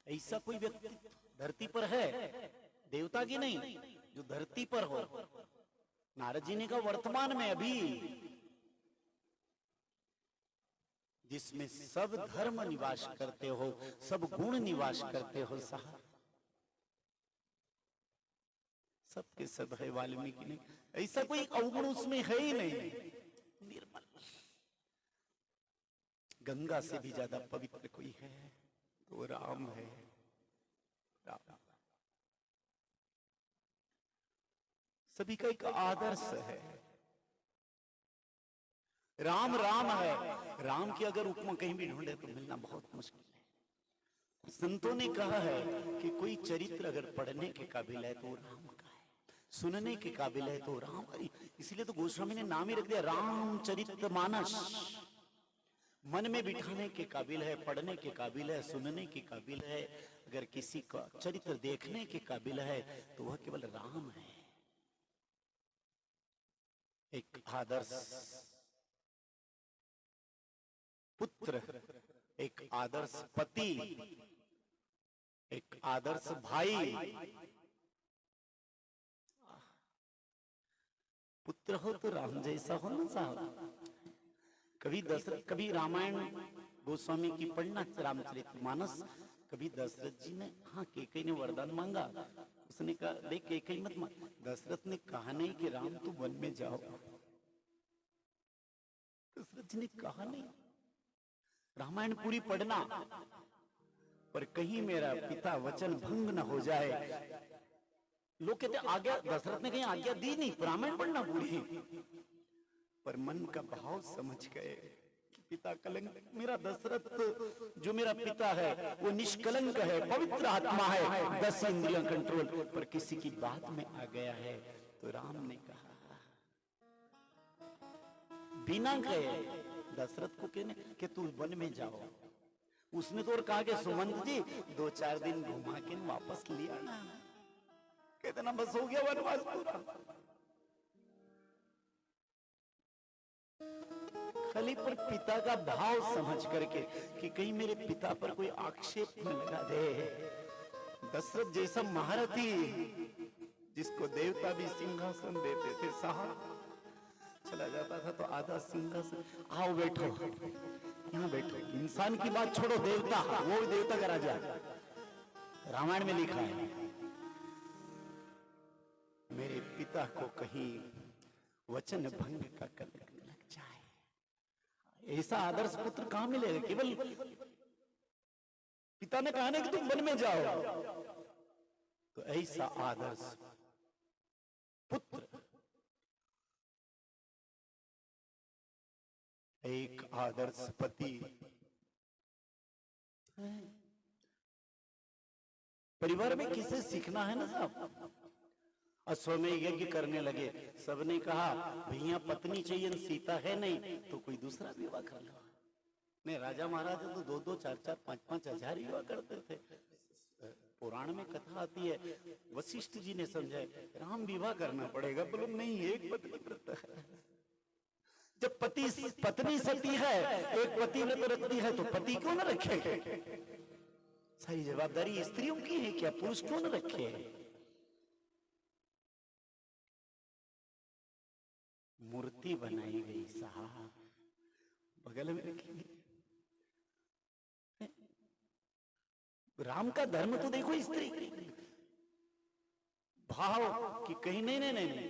ऐसा कोई व्यक्ति धरती पर है, देवता की नहीं, जो धरती पर हो। नारद जी ने कहा वर्तमान में अभी, जिसमें सब धर्म निवास करते हो, सब गुण निवास करते हो साहब। सबके सब है, वाल्मीकि ने, ऐसा कोई अवगुण उसमें है ही नहीं, निर्मल। गंगा से भी ज्यादा पवित्र कोई है तो राम है। राम सभी का एक आदर्श है। राम राम है, राम की अगर उपमा कहीं भी ढूंढे तो मिलना बहुत मुश्किल है। संतों ने कहा है कि कोई चरित्र अगर पढ़ने के काबिल है तो वो राम का है, सुनने के काबिल है तो राम। इसलिए तो गोस्वामी ने नाम ही रख दिया रामचरितमानस। मन में बिठाने के काबिल है, पढ़ने के काबिल है, सुनने के काबिल है, अगर किसी का चरित्र देखने के काबिल है तो वह केवल राम है। एक आदर्श पुत्र, एक आदर्श पति, एक आदर्श भाई। पुत्र हो तो राम जैसा हो ना साहब। कभी दशरथ, कभी रामायण गोस्वामी की पढ़ना रामचरितमानस, कभी दशरथ जी ने, हाँ कैकेयी ने वरदान मांगा, उसने कहा देख कैकेयी मत मांग। दशरथ ने कहा नहीं कि राम तू वन में जाओ, दशरथ जी ने कहा नहीं। रामायण पूरी पढ़ना, पर कहीं मेरा पिता वचन भंग न हो जाए। लोग कहते आज्ञा, दशरथ ने कहीं आज्ञा दी नहीं, रामायण पढ़ना पूरी, पर मन का भाव समझ गए कि पिता कलंक, मेरा दशरथ जो मेरा पिता है वो निष्कलंक है, पवित्र आत्मा है, 10 इंद्रियां कंट्रोल, पर किसी की बात में आ गया है। तो राम ने कहा बिना गए दशरथ को कहने कि तू वन में जाओ। उसने तो और कहा कि सुमंत जी 2-4 दिन घुमा के वापस लिया ना, कहते ना बस हो गया वनवास पूरा। खाली पर पिता का भाव समझ करके कि कहीं मेरे पिता पर कोई आक्षेप न लगा दे। दशरथ जैसा महारथी जिसको देवता भी सिंहासन देते थे साहब, चला जाता था तो आधा सिंहासन, आओ बैठो यहाँ बैठो, इंसान की बात छोड़ो, देवता, वो देवता का राजा, रामायण में लिखा है। मेरे पिता को कहीं वचन भंग का कलंक लग जाए, ऐसा आदर्श पुत्र कहां मिलेगा। केवल पिता ने कहा ना कि तुम वन में जाओ, तो ऐसा आदर्श पुत्र, एक आदर्श पति, परिवार में किसे सीखना है ना साहब। अश्वमेध यज्ञ करने लगे, सबने कहा भैया पत्नी चाहिए, सीता है नहीं तो कोई दूसरा विवाह कर लो। नहीं, राजा महाराजा तो 2-2, 4-4, 5-5 हजार विवाह करते थे। पुराण में कथा आती है, वशिष्ठ जी ने समझाया राम विवाह करना पड़ेगा, बोलो नहीं एक पत्नी व्रत है। जब पत्नी सती है, एक पति व्रत रखती है तो पति क्यों न रखे। सारी जवाबदारी स्त्रियों की है, क्या पुरुष क्यों न रखे। मूर्ति बनाई गई साहब, बगल में रखेंगे। राम का धर्म तो देखो, स्त्री भाव कि कहीं नहीं,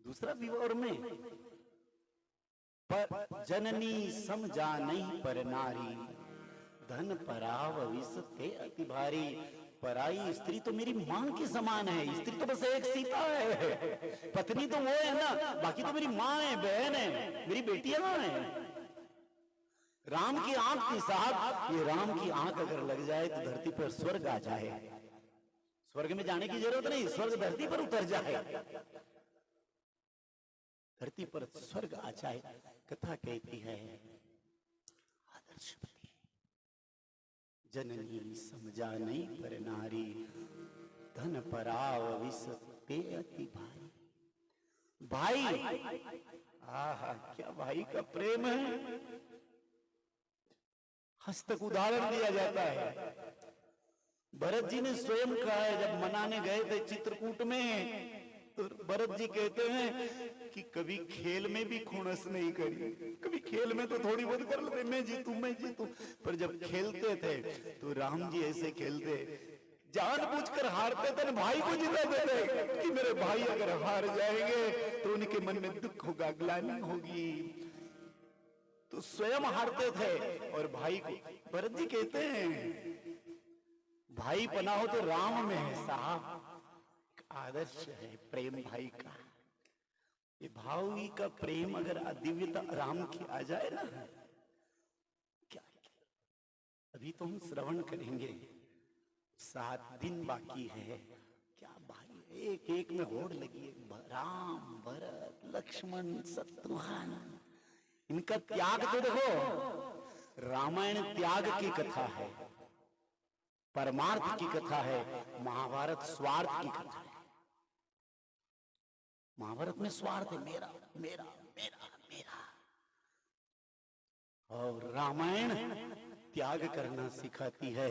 दूसरा विवाह में, पर जननी समझा नहीं पर नारी, धन पराव विष ते अति भारी। पराई स्त्री तो मेरी मां के समान है, स्त्री तो बस एक सीता है, पत्नी तो वो है ना, बाकी तो मेरी मां है, बहन है, मेरी बेटियां हैं। राम की आंख थी साहब, ये राम की आंख अगर लग जाए तो धरती पर स्वर्ग आ जाए। स्वर्ग में जाने की जरूरत नहीं, स्वर्ग धरती पर उतर जाए, धरती पर स्वर्ग आ जाए। कथा कहती है आदर्श पति, जननी समझा नहीं पर नारी, धन पराव विष ते अति भारी। भाई, आहा क्या भाई का प्रेम है। हस्तक उदाहरण दिया जाता है, भरत जी ने स्वयं कहा है, जब मनाने गए थे चित्रकूट में, तो भरत जी कहते हैं कि कभी खेल में भी खुणस नहीं करी। कभी खेल में तो थोड़ी बहुत कर लेते, मैं जीतूं, पर जब खेलते थे तो राम जी ऐसे खेलते, जानबूझकर हारते थे, भाई को जिता देते कि मेरे भाई अगर हार जाएंगे तो उनके मन में दुख होगा, ग्लानि होगी, तो स्वयं हारते थे और भाई को। भरत जी कहते हैं भाई पना हो तो राम में है साहब। आदर्श है प्रेम भाई का, ये भाई का प्रेम अगर दिव्यता राम की आ जाए ना, क्या अभी तो हम श्रवण करेंगे, 7 दिन बाकी है। क्या भाई, एक एक में होड़ लगी है, राम भरत लक्ष्मण शत्रुघ्न, इनका त्याग तो देखो। रामायण त्याग की कथा है, परमार्थ की कथा है, महाभारत स्वार्थ की कथा है। महाभारत में स्वार्थ है, मेरा मेरा मेरा मेरा, और रामायण त्याग करना सिखाती है।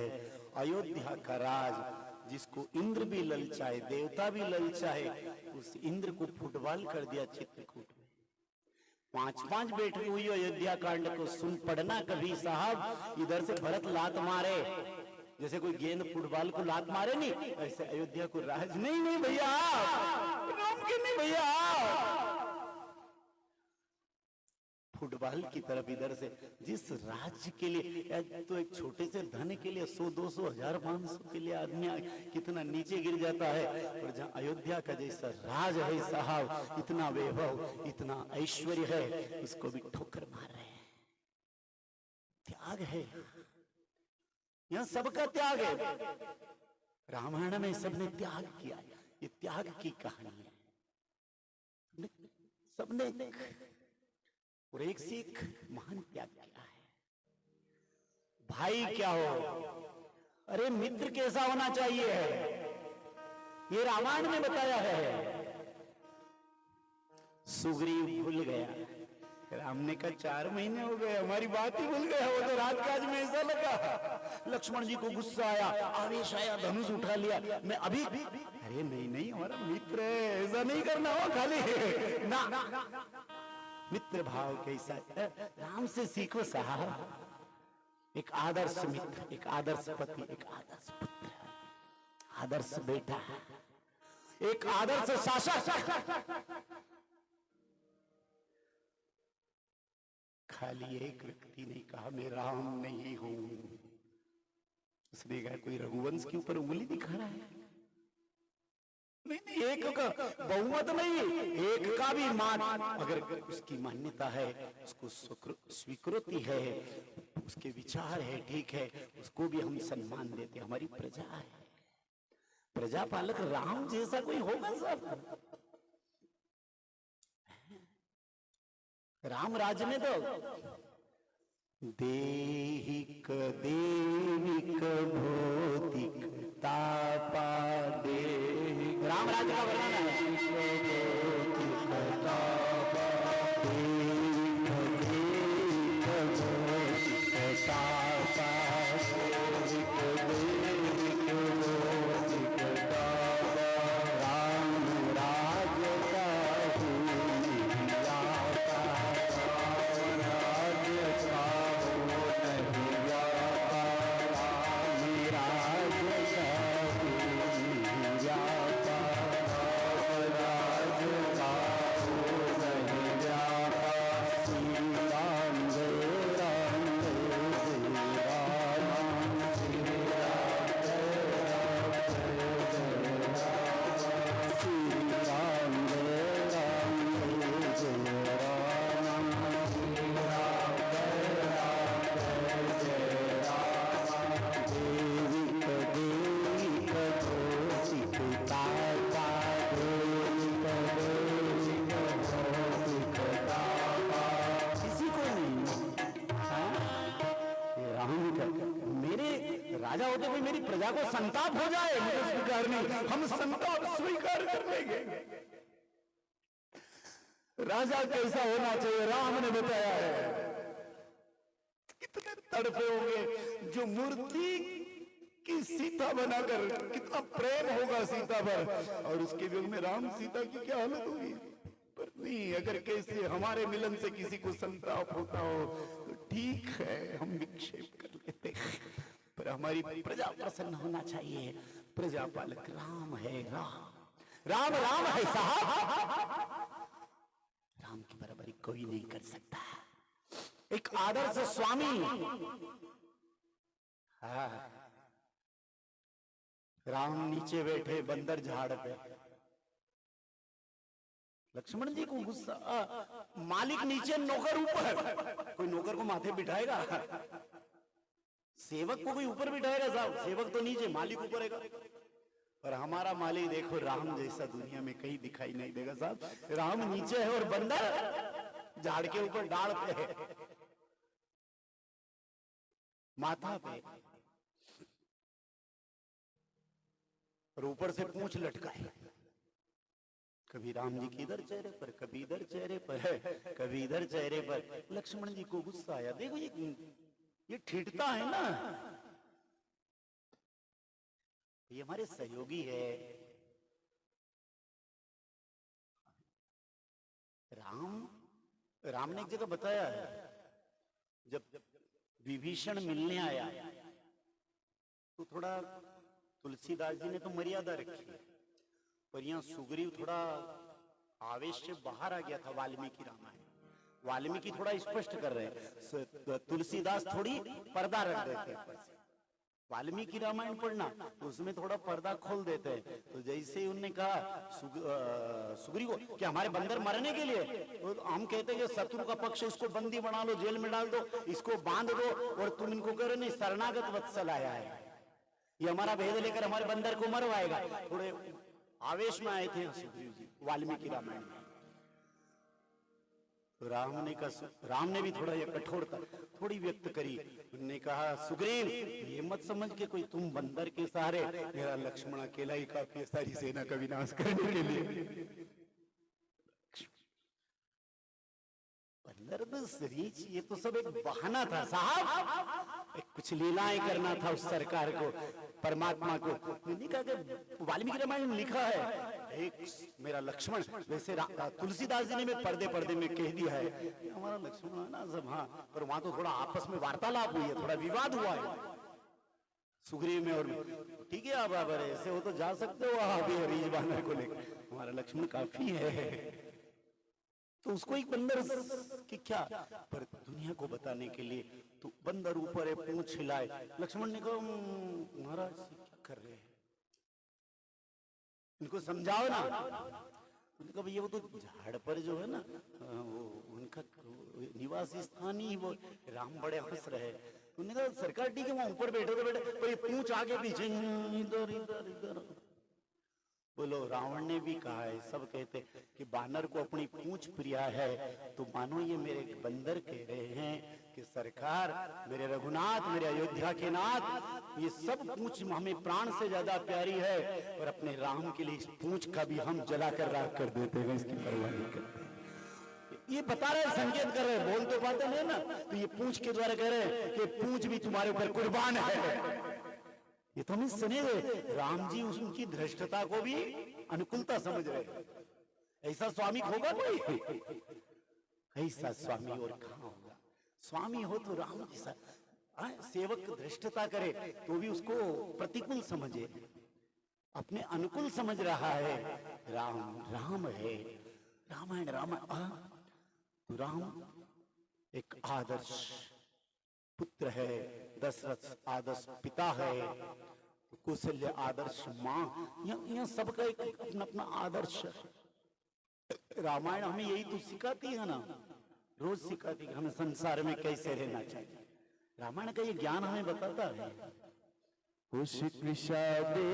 अयोध्या का राज जिसको इंद्र भी ललचाए, देवता भी ललचाए, उस इंद्र को फुटबॉल कर दिया चित्रकूट में। 5-5 बैठकी हुई अयोध्या कांड को सुन पढ़ना कभी साहब। इधर से भरत लात मारे, जैसे कोई गेंद फुटबॉल को लात मारे नहीं, ऐसे अयोध्या को राज नहीं भैया, राम के नहीं भैया, फुटबॉल की तरफ इधर से। जिस राज्य के लिए, तो एक छोटे से धन के लिए 100, 200, 1000, 500 के लिए आदमी कितना नीचे गिर जाता है, और जहाँ अयोध्या का जैसा राज है साहब, इतना वैभव, इतना ऐश्वर्य है, उसको भी ठोकर मार रहे हैं। त्याग है, यहां सबका त्याग है। रामायण में सबने त्याग किया, ये त्याग की कहानी है। सबने और एक से एक महान त्याग किया है। भाई क्या हो, अरे मित्र कैसा होना चाहिए है, ये रामायण में बताया है। सुग्रीव भूल गया, राम ने कहा 4 महीने हो गए, हमारी बात ही भूल गया। वो तो राजकाज में ऐसा लगा। लक्ष्मण जी को गुस्सा आया, आवेश आया, धनुष उठा लिया, मैं अभी, अरे नहीं हमारा मित्र है, ऐसा नहीं करना हो खाली ना। मित्र भाव कैसा है, राम से सीखो साहब। एक आदर्श मित्र, एक आदर्श पति, एक आदर्श पुत्र, आदर्श बेटा, एक आदर्श शासक। खाली एक व्यक्ति ने कहा मैं राम नहीं हूं, उसने कहा कोई रघुवंश के ऊपर उंगली दिखा रहा है। नहीं, एक का बहुमत नहीं, एक का भी मान, अगर उसकी मान्यता है, उसको स्वीकृति है, उसके विचार है, ठीक है, उसको भी हम सम्मान देते। हमारी प्रजा है, प्रजा पालक राम जैसा कोई होगा सब। राम राज्य में तो देहिक देविक भौतिक तापा, देहिक राम राज्य का वर्णन है। राजा होते हुए मेरी प्रजा को संताप हो जाए, मुझे स्वीकार नहीं, हम संताप स्वीकार कर लेंगे। राजा कैसा होना चाहिए राम ने बताया है। कितने तड़पे होंगे जो मूर्ति की सीता दूल्हा बनाकर, कितना प्रेम होगा सीता पर, और उसके वियोग में राम सीता की क्या हालत होगी। पर नहीं, अगर कैसे हमारे मिलन से किसी को संताप होता हो तो ठीक है, हम विक्षेप कर लेते हैं, पर हमारी प्रजा प्रसन्न होना चाहिए। प्रजा पालक राम है, राम राम है साहब, राम की बराबरी कोई नहीं कर सकता। एक आदर्श स्वामी, हाँ, राम नीचे बैठे बंदर झाड़ पे, लक्ष्मण जी को गुस्सा, मालिक नीचे नौकर ऊपर, कोई नौकर को माथे बिठाएगा, सेवक को कोई ऊपर बिठाएगा साहब, सेवक तो नीचे, मालिक ऊपर है। और हमारा मालिक देखो राम जैसा दुनिया में कहीं दिखाई नहीं देगा साहब, राम नीचे है और बंदर झाड़ के ऊपर डाल पे है, माथा पे, और ऊपर से पूंछ लटका है। कभी राम जी की इधर चेहरे पर, कभी इधर चेहरे पर, कभी इधर चेहरे पर। लक्ष्मण जी को गुस्सा आया, देखो ये ठिठता है ना, ये हमारे सहयोगी है। राम ने एक जगह बताया है, जब विभीषण मिलने आया तो थोड़ा तुलसीदास जी ने तो मर्यादा रखी, पर यहाँ सुग्रीव थोड़ा आवेश से बाहर आ गया था। वाल्मीकि रामायण, वाल्मीकि थोड़ा स्पष्ट कर रहे हैं, तुलसीदास थोड़ी पर्दा रख देते हैं। वाल्मीकि रामायण पढ़ना तो उसमें थोड़ा पर्दा खोल देते हैं। तो जैसे उन्होंने कहा सुग्रीव को कि हमारे बंदर मरने के लिए, तो हम कहते हैं कि शत्रु का पक्ष, इसको बंदी बना लो, जेल में डाल दो, इसको बांध दो, और तुम इनको कह रहे नहीं शरणागत वत्सल आया है, ये हमारा भेद लेकर हमारे बंदर को मरवाएगा। थोड़े आवेश में आए थे सुग्रीव जी वाल्मीकि रामायण में। तो राम ने भी थोड़ा ये कठोरता थोड़ी व्यक्त करी। उन्होंने कहा सुग्रीव ये मत समझ के कोई तुम बंदर के सहारे, मेरा लक्ष्मण अकेला ही काफी है सारी सेना का विनाश करने के लिए। बंदर तो रीछ, ये तो सब एक बहाना था साहब, कुछ लीलाएं करना था उस सरकार को, परमात्मा को। नहीं कहा कि वाल्मीकि रामायण में लिखा है एक मेरा लक्ष्मण, वैसे तुलसीदास जी ने में पर्दे में कह दिया है हमारा लक्ष्मण है ना सब। हाँ, पर वहां तो थोड़ा आपस में वार्तालाप हुई है, थोड़ा विवाद हुआ है सुग्रीव में और ठीक है। आप ऐसे हो तो जा सकते हो अभी रीछ बानर को लेकर, हमारा लक्ष्मण काफी है। तो उसको एक बंदर की क्या, पर दुनिया को बताने के लिए तो बंदर ऊपर है, पूंछ हिलाए। लक्ष्मण ने कहा महाराज क्या कर रहे हैं, इनको समझाओ ना। उन्होंने कहा भैया वो तो झाड़ पर जो है ना वो उनका निवासी स्थान ही, वो राम बड़े हंस रहे। उन्होंने कहा सरकार ठीक है वहां ऊपर बैठे तो बैठे, पर ये पूंछ आगे पीछे इधर इधर इधर। बोलो रावण ने भी कहा है, सब कहते कि बानर को अपनी पूंछ प्रिय है, तो मानो ये मेरे बंदर कह रहे हैं कि सरकार मेरे रघुनाथ, मेरे अयोध्या के नाथ, ये सब पूंछ हमें प्राण से ज्यादा प्यारी है, और अपने राम के लिए इस पूंछ का भी हम जला कर राख कर देते हैं, इसकी परवाह नहीं करते। ये बता रहे, संकेत कर रहे, बोल तो पाते नहीं ना, तो ये पूंछ के द्वारा कह रहे हैं कि पूंछ भी तुम्हारे ऊपर कुर्बान है। ये तो हमें सुने गए, राम जी उनकी धृष्टता को भी अनुकूलता समझ रहे। ऐसा स्वामी होगा कोई, ऐसा स्वामी और कहां होगा। स्वामी हो तो राम जैसा, सेवक धृष्टता करे तो भी उसको प्रतिकूल समझे, अपने अनुकूल समझ रहा है। राम है, रामायण तो राम एक आदर्श पुत्र है, दशरथ आदर्श पिता है, कौशल्य आदर्श मां, यहाँ सबका एक अपना अपना आदर्श है। रामायण हमें यही तो सिखाती है ना, रोज सिखाती है हमें संसार में कैसे रहना चाहिए। रामायण का ये ज्ञान हमें बताता है। शिक्षा दे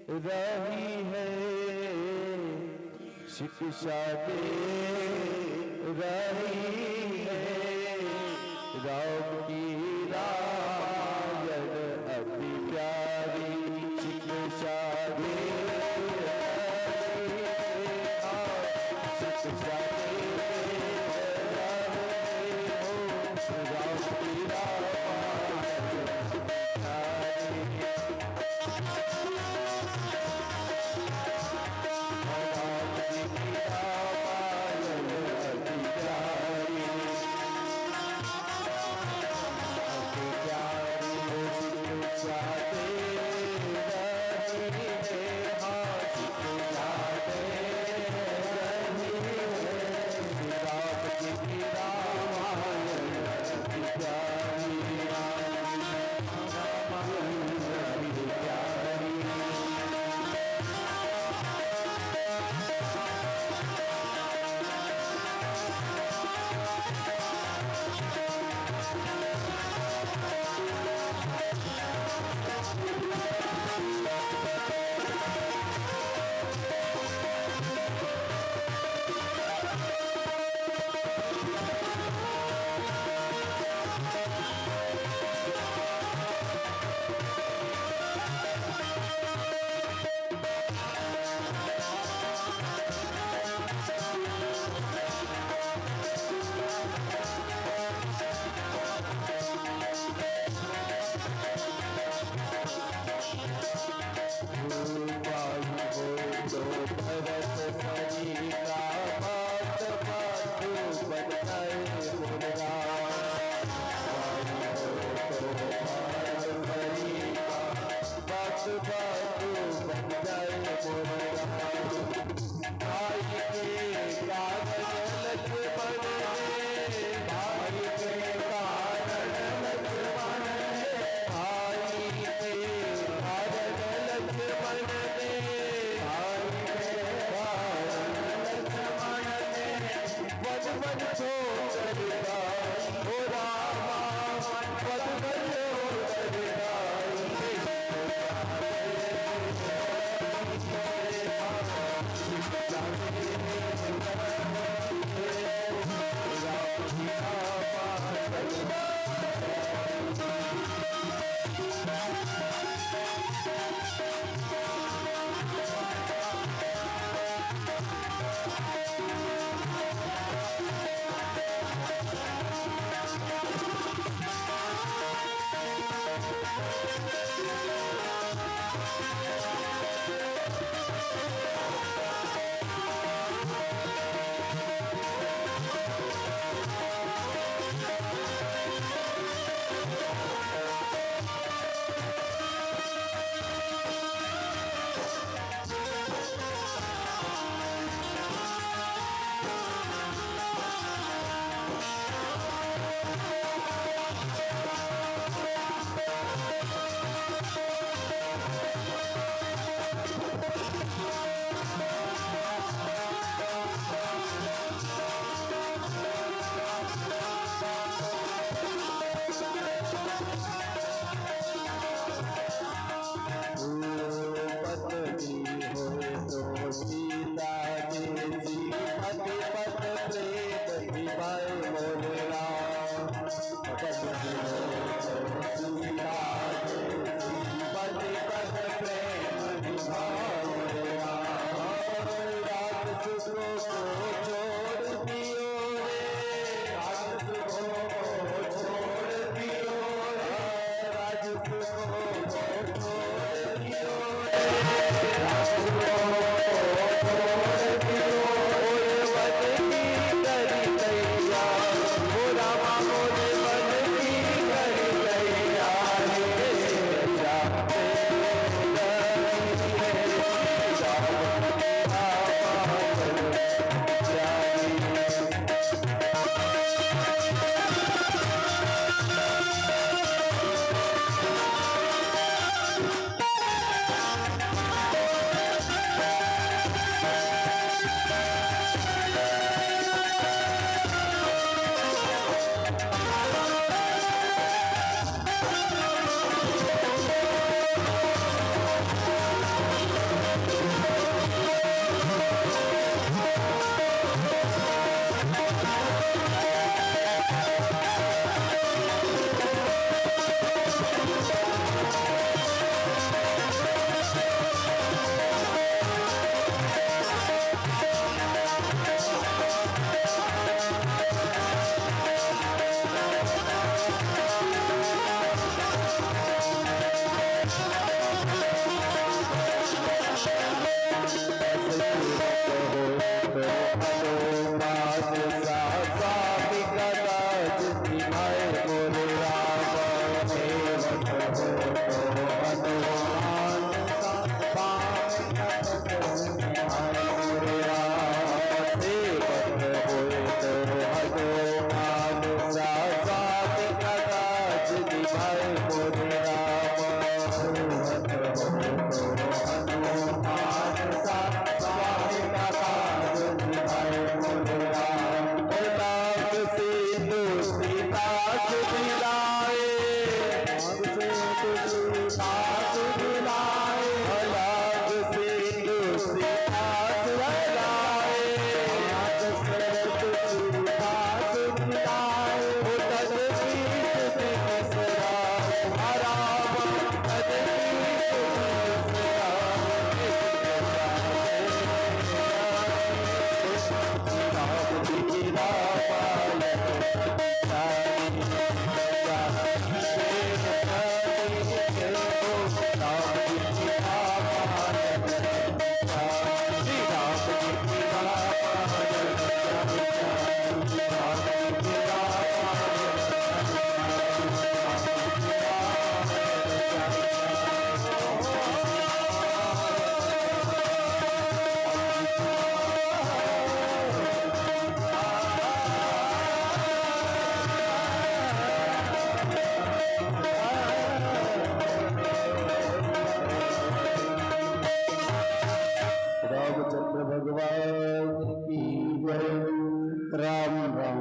रही है, शिक्षा दे रही है, राम की रामायण अति प्यारी, शिक्षा दे रही है, शिक्षा दे रही हो, राम की रामायण प्यारी। रामचंद्र भगवान की जय। राम राम।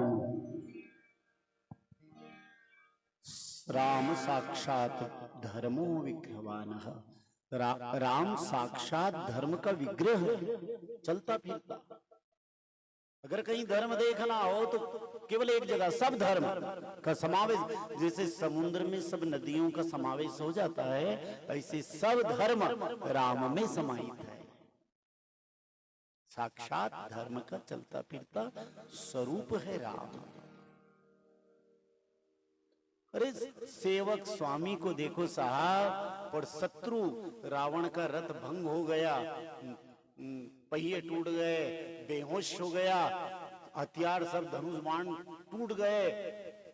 राम साक्षात धर्मो विग्रहवान। राम साक्षात धर्म का विग्रह है, चलता फिरता। अगर कहीं धर्म देखना हो तो केवल एक जगह, सब धर्म का समावेश। जैसे समुद्र में सब नदियों का समावेश हो जाता है, ऐसे सब धर्म राम में समाहित है। साक्षात धर्म का चलता फिरता स्वरूप है राम। अरे सेवक स्वामी को देखो साहब, और शत्रु रावण का रथ भंग हो गया, पहिए टूट गए, बेहोश हो गया, हथियार सब धनुष बाण टूट गए,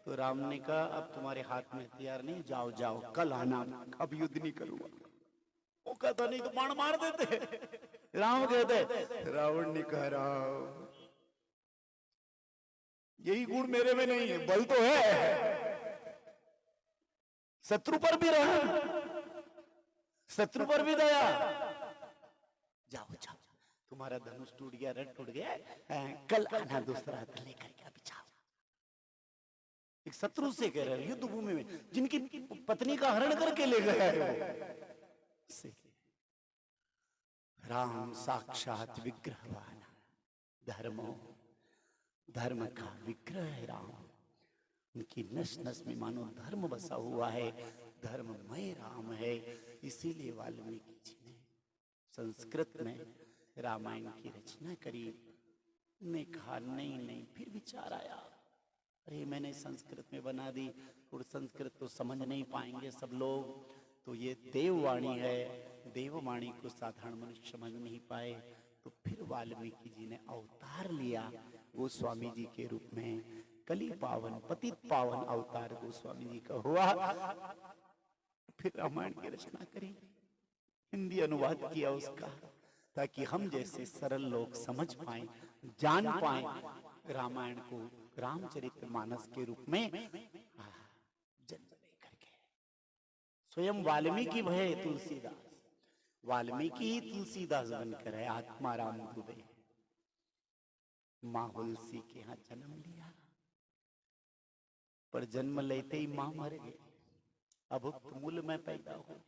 तो राम ने कहा अब तुम्हारे हाथ में हथियार नहीं, जाओ जाओ कल आना, अब युद्ध नहीं करूंगा। वो कहता नहीं तो बाण मार देते। राम कहते, रावण ने कहा राम यही गुण मेरे में नहीं है, बल तो है, शत्रु पर भी रहम, शत्रु पर भी दया। जाओ जाओ, तुम्हारा धनुष टूट गया, रथ टूट गया, कल आना दूसरा रथ लेकर के, अभी जाओ। एक शत्रु से कह रहे युद्ध भूमि में, जिनकी पत्नी का हरण करके ले गया है वो। राम साक्षात विग्रहवान, धर्मो, धर्म का विग्रह है राम। उनकी नस नस में मानो धर्म बसा हुआ है, धर्ममय राम है। इसीलिए वाल्मीकि जी ने संस्कृत में रामायण की रचना करी। ने कहा नहीं नहीं, फिर विचार आया, अरे मैंने संस्कृत में बना दी और संस्कृत तो समझ नहीं पाएंगे सब लोग, तो ये देववाणी है, देववाणी को साधारण मनुष्य समझ नहीं पाए, तो फिर वाल्मीकि जी ने अवतार लिया गोस्वामी जी के रूप में। कली पावन पतित पावन अवतार गोस्वामी जी का हुआ। फिर रामायण की रचना करी, हिंदी अनुवाद किया उसका, ताकि हम जैसे सरल लोग समझ पाए, जान पाए रामायण को रामचरितमानस के रूप में जन्म लेकर के। स्वयं वाल्मीकि भय तुलसीदास, वाल्मीकि ही तुलसीदास बनकर है। आत्मा राम दुबे माँ हुलसी के यहाँ जन्म लिया, पर जन्म लेते ही मां मर गई। अभुक्त मूल में पैदा हो।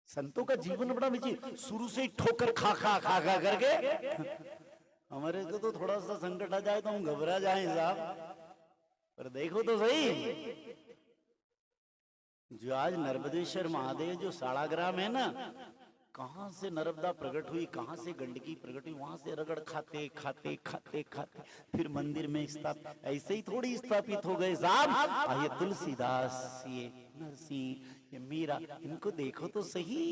संतों का जीवन बड़ा विचित्र, शुरू से ही ठोकर खा खा खा खा करके। हमारे को तो थोड़ा सा संकट आ जाए तो हम घबरा जाएं साहब, पर देखो तो सही, जो आज नर्मदेश्वर महादेव जो साड़ाग्राम है ना, कहां से नर्मदा प्रकट हुई, कहां से गंडकी प्रकट हुई, वहां से रगड़ खाते खाते खाते खाते फिर मंदिर में स्थापित, ऐसे ही थोड़ी स्थापित हो गए साहब। ये तुलसीदास, ये नरसिंह, ये मीरा, इनको देखो तो सही।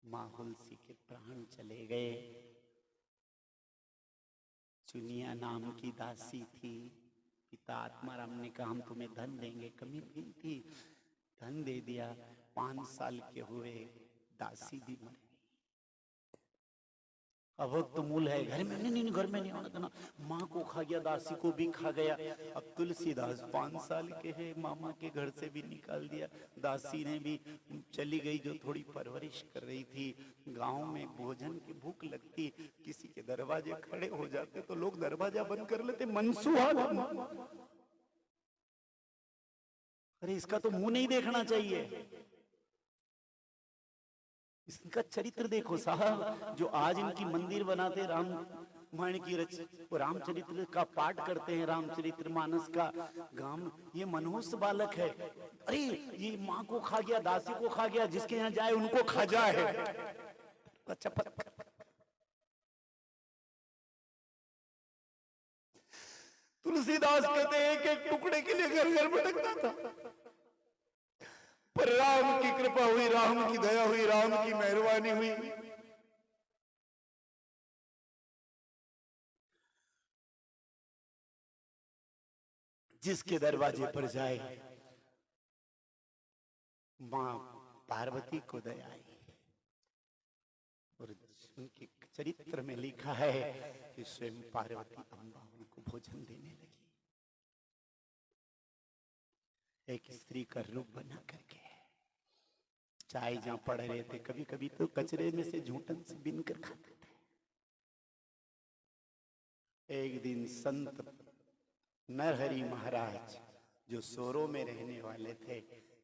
माँ हुलसी के प्राण चले गए। चुनिया नाम की दासी थी, पिता आत्माराम ने कहा हम तुम्हें धन देंगे, कमी भी थी, धन दे दिया। 5 साल के हुए, दासी भी मर गई। अब तो मूल है, घर में नहीं, घर में नहीं आना था, माँ को खा गया, दासी को भी खा गया। अब तुलसीदास 5 साल के हैं, मामा के घर से भी निकाल दिया, दासी ने भी चली गई जो थोड़ी परवरिश कर रही थी। गांव में भोजन की भूख लगती, किसी के दरवाजे खड़े हो जाते तो लोग दरवाजा बंद कर लेते, मनसूहा। अरे इसका तो मुंह नहीं देखना चाहिए, इसका चरित्र देखो साहब। जो आज इनकी मंदिर बनाते, रामायण की रामचरित्र का पाठ करते हैं, रामचरित्र मानस का गांव, ये मनहूस बालक है। अरे ये माँ को खा गया, दासी को खा गया, जिसके यहाँ जाए उनको खा जाए। अच्छा, तुलसीदास कहते हैं एक एक टुकड़े के लिए घर घर भटकता था, पर राम की कृपा हुई, राम की दया हुई, राम की मेहरबानी हुई। जिसके दरवाजे पर जाए मां पार्वती को दया आई। और उनके चरित्र में लिखा है कि स्वयं पार्वती अम्बा उनको भोजन देने लगी, एक स्त्री का रूप बना करके। चाय जहां पड़ रहे थे, कभी कभी तो कचरे में से झूठन से बिन कर खाते थे। एक दिन संत नरहरि महाराज जो सोरो में रहने वाले थे,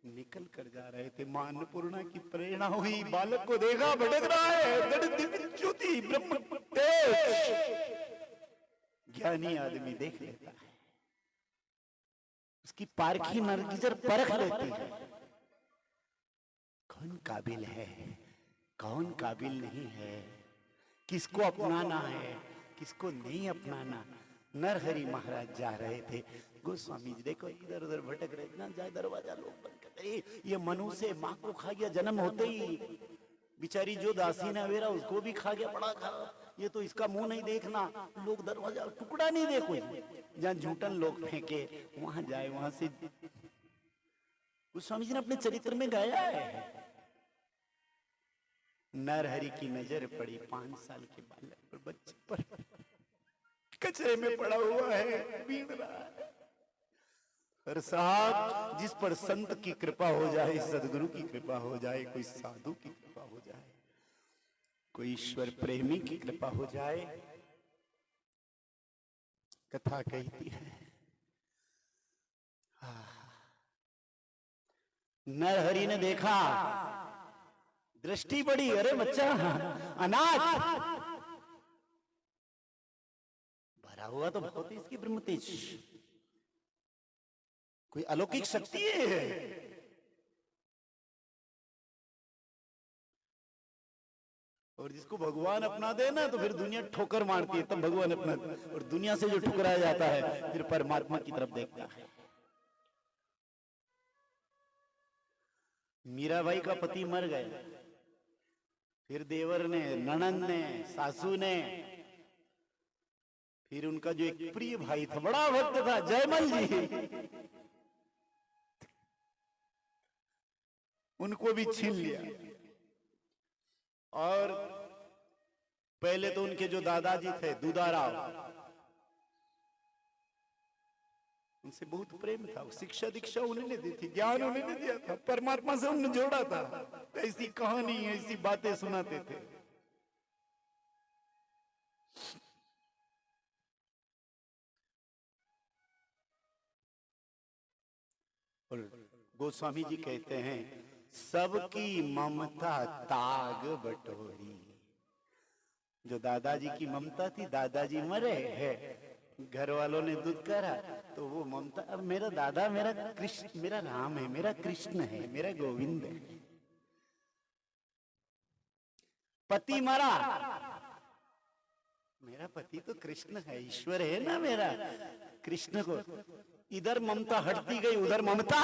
निकल कर जा रहे थे। मां अन्नपूर्णा की प्रेरणा हुई, बालक को देखा भटक रहा है, दिव्य ज्योति ब्रह्म तेज। ज्ञानी आदमी देख लेता है, उसकी पारखी नजर परख लेती है, कौन काबिल है, कौन काबिल नहीं है, किसको अपनाना है, किसको नहीं अपनाना। नरहरि महाराज जा रहे थे, गोस्वामी जी देखो इधर उधर भटक रहे, ना जाए दरवाजा लोग बंद कर दे। ये मनु से माँ को खा गया, जन्म होते ही बिचारी जो दासी ने अवेरा उसको भी खा गया, बड़ा खा। ये तो इसका मुंह नहीं देखना, लोग दरवाजा टुकड़ा नहीं देखो, जहाँ झूठन लोग फेंके वहां जाए, वहां से। गोस्वामी जी ने अपने चरित्र में गाया है। नरहरि की नजर पड़ी 5 साल के बालक पर, बच्चे पर, कचरे में पड़ा हुआ है, बीन रहा है। और साहब जिस पर संत की कृपा हो जाए, सदगुरु की कृपा हो जाए, कोई साधु की कृपा हो जाए, कोई ईश्वर प्रेमी की कृपा हो जाए, कथा कहती है नरहरि ने देखा, दृष्टि पड़ी, अरे बच्चा अनाथ भरा हुआ तो बहुत ही इसकी ब्रह्म तेज, कोई अलौकिक शक्ति है। और जिसको भगवान अपना दे ना तो फिर दुनिया ठोकर मारती है, तब भगवान अपना, और दुनिया से जो ठुकराया जाता है फिर परमात्मा की तरफ देखता है। मीराबाई का पति मर गया, फिर देवर ने, ननंद ने, सासू ने, फिर उनका जो एक प्रिय भाई था, बड़ा भक्त था, जयमल जी, उनको भी छीन लिया। और पहले तो उनके जो दादाजी थे दूधाराव, उनसे बहुत प्रेम था, शिक्षा दीक्षा उन्होंने दी थी, ज्ञान उन्होंने दिया था, परमात्मा से उन्होंने जोड़ा था, ऐसी कहानी ऐसी बातें सुनाते थे। और गोस्वामी जी कहते हैं, सबकी ममता ताग बटोरी। जो दादाजी की ममता थी, दादाजी मरे है, घर वालों ने दूध करा, तो वो ममता, अब मेरा दादा मेरा कृष्ण, मेरा राम है, मेरा कृष्ण है, मेरा गोविंद है। पति मरा, मेरा पति तो कृष्ण है, ईश्वर है ना मेरा, कृष्ण को। इधर ममता हटती गई, उधर ममता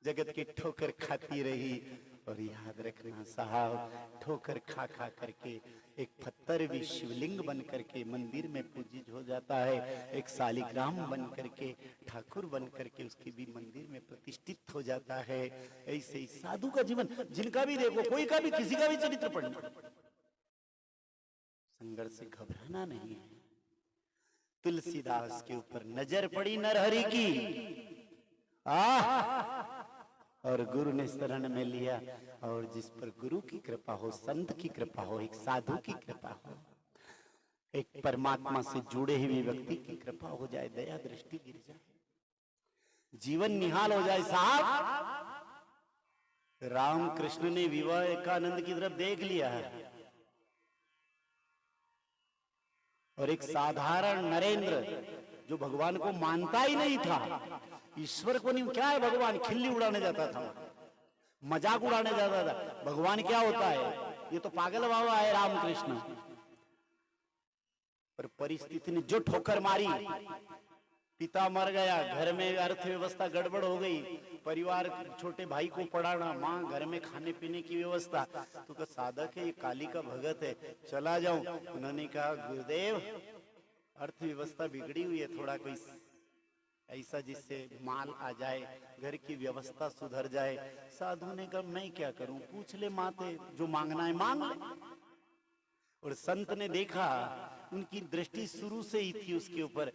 जगत की ठोकर खाती रही। और याद रखना साहब, ठोकर खा खा करके एक पत्थर भी शिवलिंग बन करके मंदिर में पूजित हो जाता है, एक शालिग्राम बन करके, ठाकुर बन करके उसके भी मंदिर में प्रतिष्ठित हो जाता है। ऐसे ही साधु का जीवन, जिनका भी देखो, कोई का भी, किसी का भी चरित्र पढ़ना, संघर्ष से घबराना नहीं है। तुलसीदास के ऊपर नजर पड़ी नरहरि की, और गुरु ने शरण में लिया। और जिस पर गुरु की कृपा हो, संत की कृपा हो, एक साधु की कृपा हो, एक परमात्मा से जुड़े हुए व्यक्ति की कृपा हो जाए, दया दृष्टि गिर जाए, जीवन निहाल हो जाए साहब। रामकृष्ण ने विवेकानंद की तरफ देख लिया है, और एक साधारण नरेंद्र जो भगवान को मानता ही नहीं था, ईश्वर को नहीं, क्या है भगवान, खिल्ली उड़ाने जाता था, मजाक उड़ाने जाता था, भगवान क्या होता है, ये तो पागल बाबा है रामकृष्ण। पर परिस्थिति ने जो ठोकर मारी, पिता मर गया, घर में अर्थव्यवस्था गड़बड़ हो गई, परिवार, छोटे भाई को पढ़ाना, माँ घर में खाने पीने की व्यवस्था, तो का साधक है, ये काली का भगत है, चला जाऊं। उन्होंने कहा, गुरुदेव अर्थव्यवस्था बिगड़ी हुई है, थोड़ा कोई ऐसा जिससे माल आ जाए, घर की व्यवस्था सुधर जाए। साधु ने कहा, मैं क्या करूं, पूछ ले माते, जो मांगना है मांग ले। और संत ने देखा, उनकी दृष्टि शुरू से ही थी उसके ऊपर,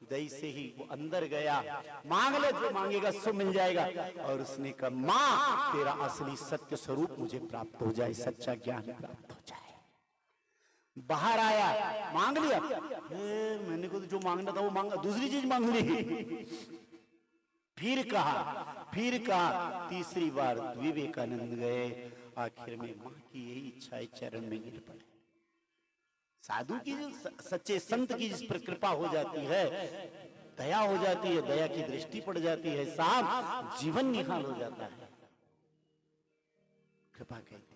जैसे ही वो अंदर गया, मांग ले, जो मांगेगा सो मिल जाएगा। और उसने कहा, मां तेरा असली सत्य स्वरूप मुझे प्राप्त हो जाए, सच्चा ज्ञान प्राप्त हो जाए। बाहर आया, मांग लिया, मैंने को तो जो मांगना था वो मांगा, दूसरी चीज मांग ली। फिर कहा, तीसरी बार विवेकानंद गए, आखिर में मां की यही इच्छा है, चरण में गिर पड़े। साधु की, सच्चे संत की जिस पर कृपा हो जाती है, दया हो जाती है, दया की दृष्टि पड़ जाती है साहब, जीवन निहाल हो जाता है। कृपा कहती है।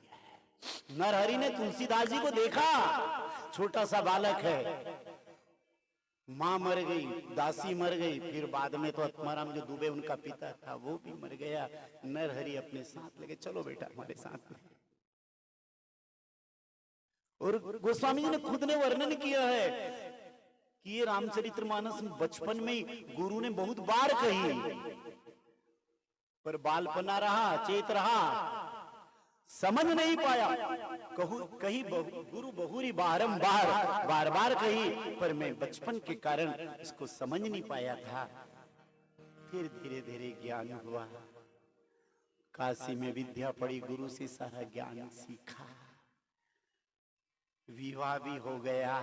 नरहरि ने तुलसीदास जी को देखा, छोटा सा बालक है, मां मर गई, दासी मर गई, फिर बाद में तो आत्माराम जो दुबे उनका पिता था वो भी मर गया। नरहरि अपने साथ लेके, चलो बेटा हमारे साथ में। और गोस्वामी जी ने खुद ने वर्णन किया है कि ये रामचरितमानस बचपन में ही गुरु ने बहुत बार कही, पर बालपना रहा, चेत रहा, समझ नहीं पाया। कही गुरु बहुरी बार बार कही, पर मैं बचपन के कारण इसको समझ नहीं पाया था। फिर धीरे धीरे ज्ञान हुआ, काशी में विद्या पढ़ी, गुरु से सारा ज्ञान सीखा, विवाह भी हो गया,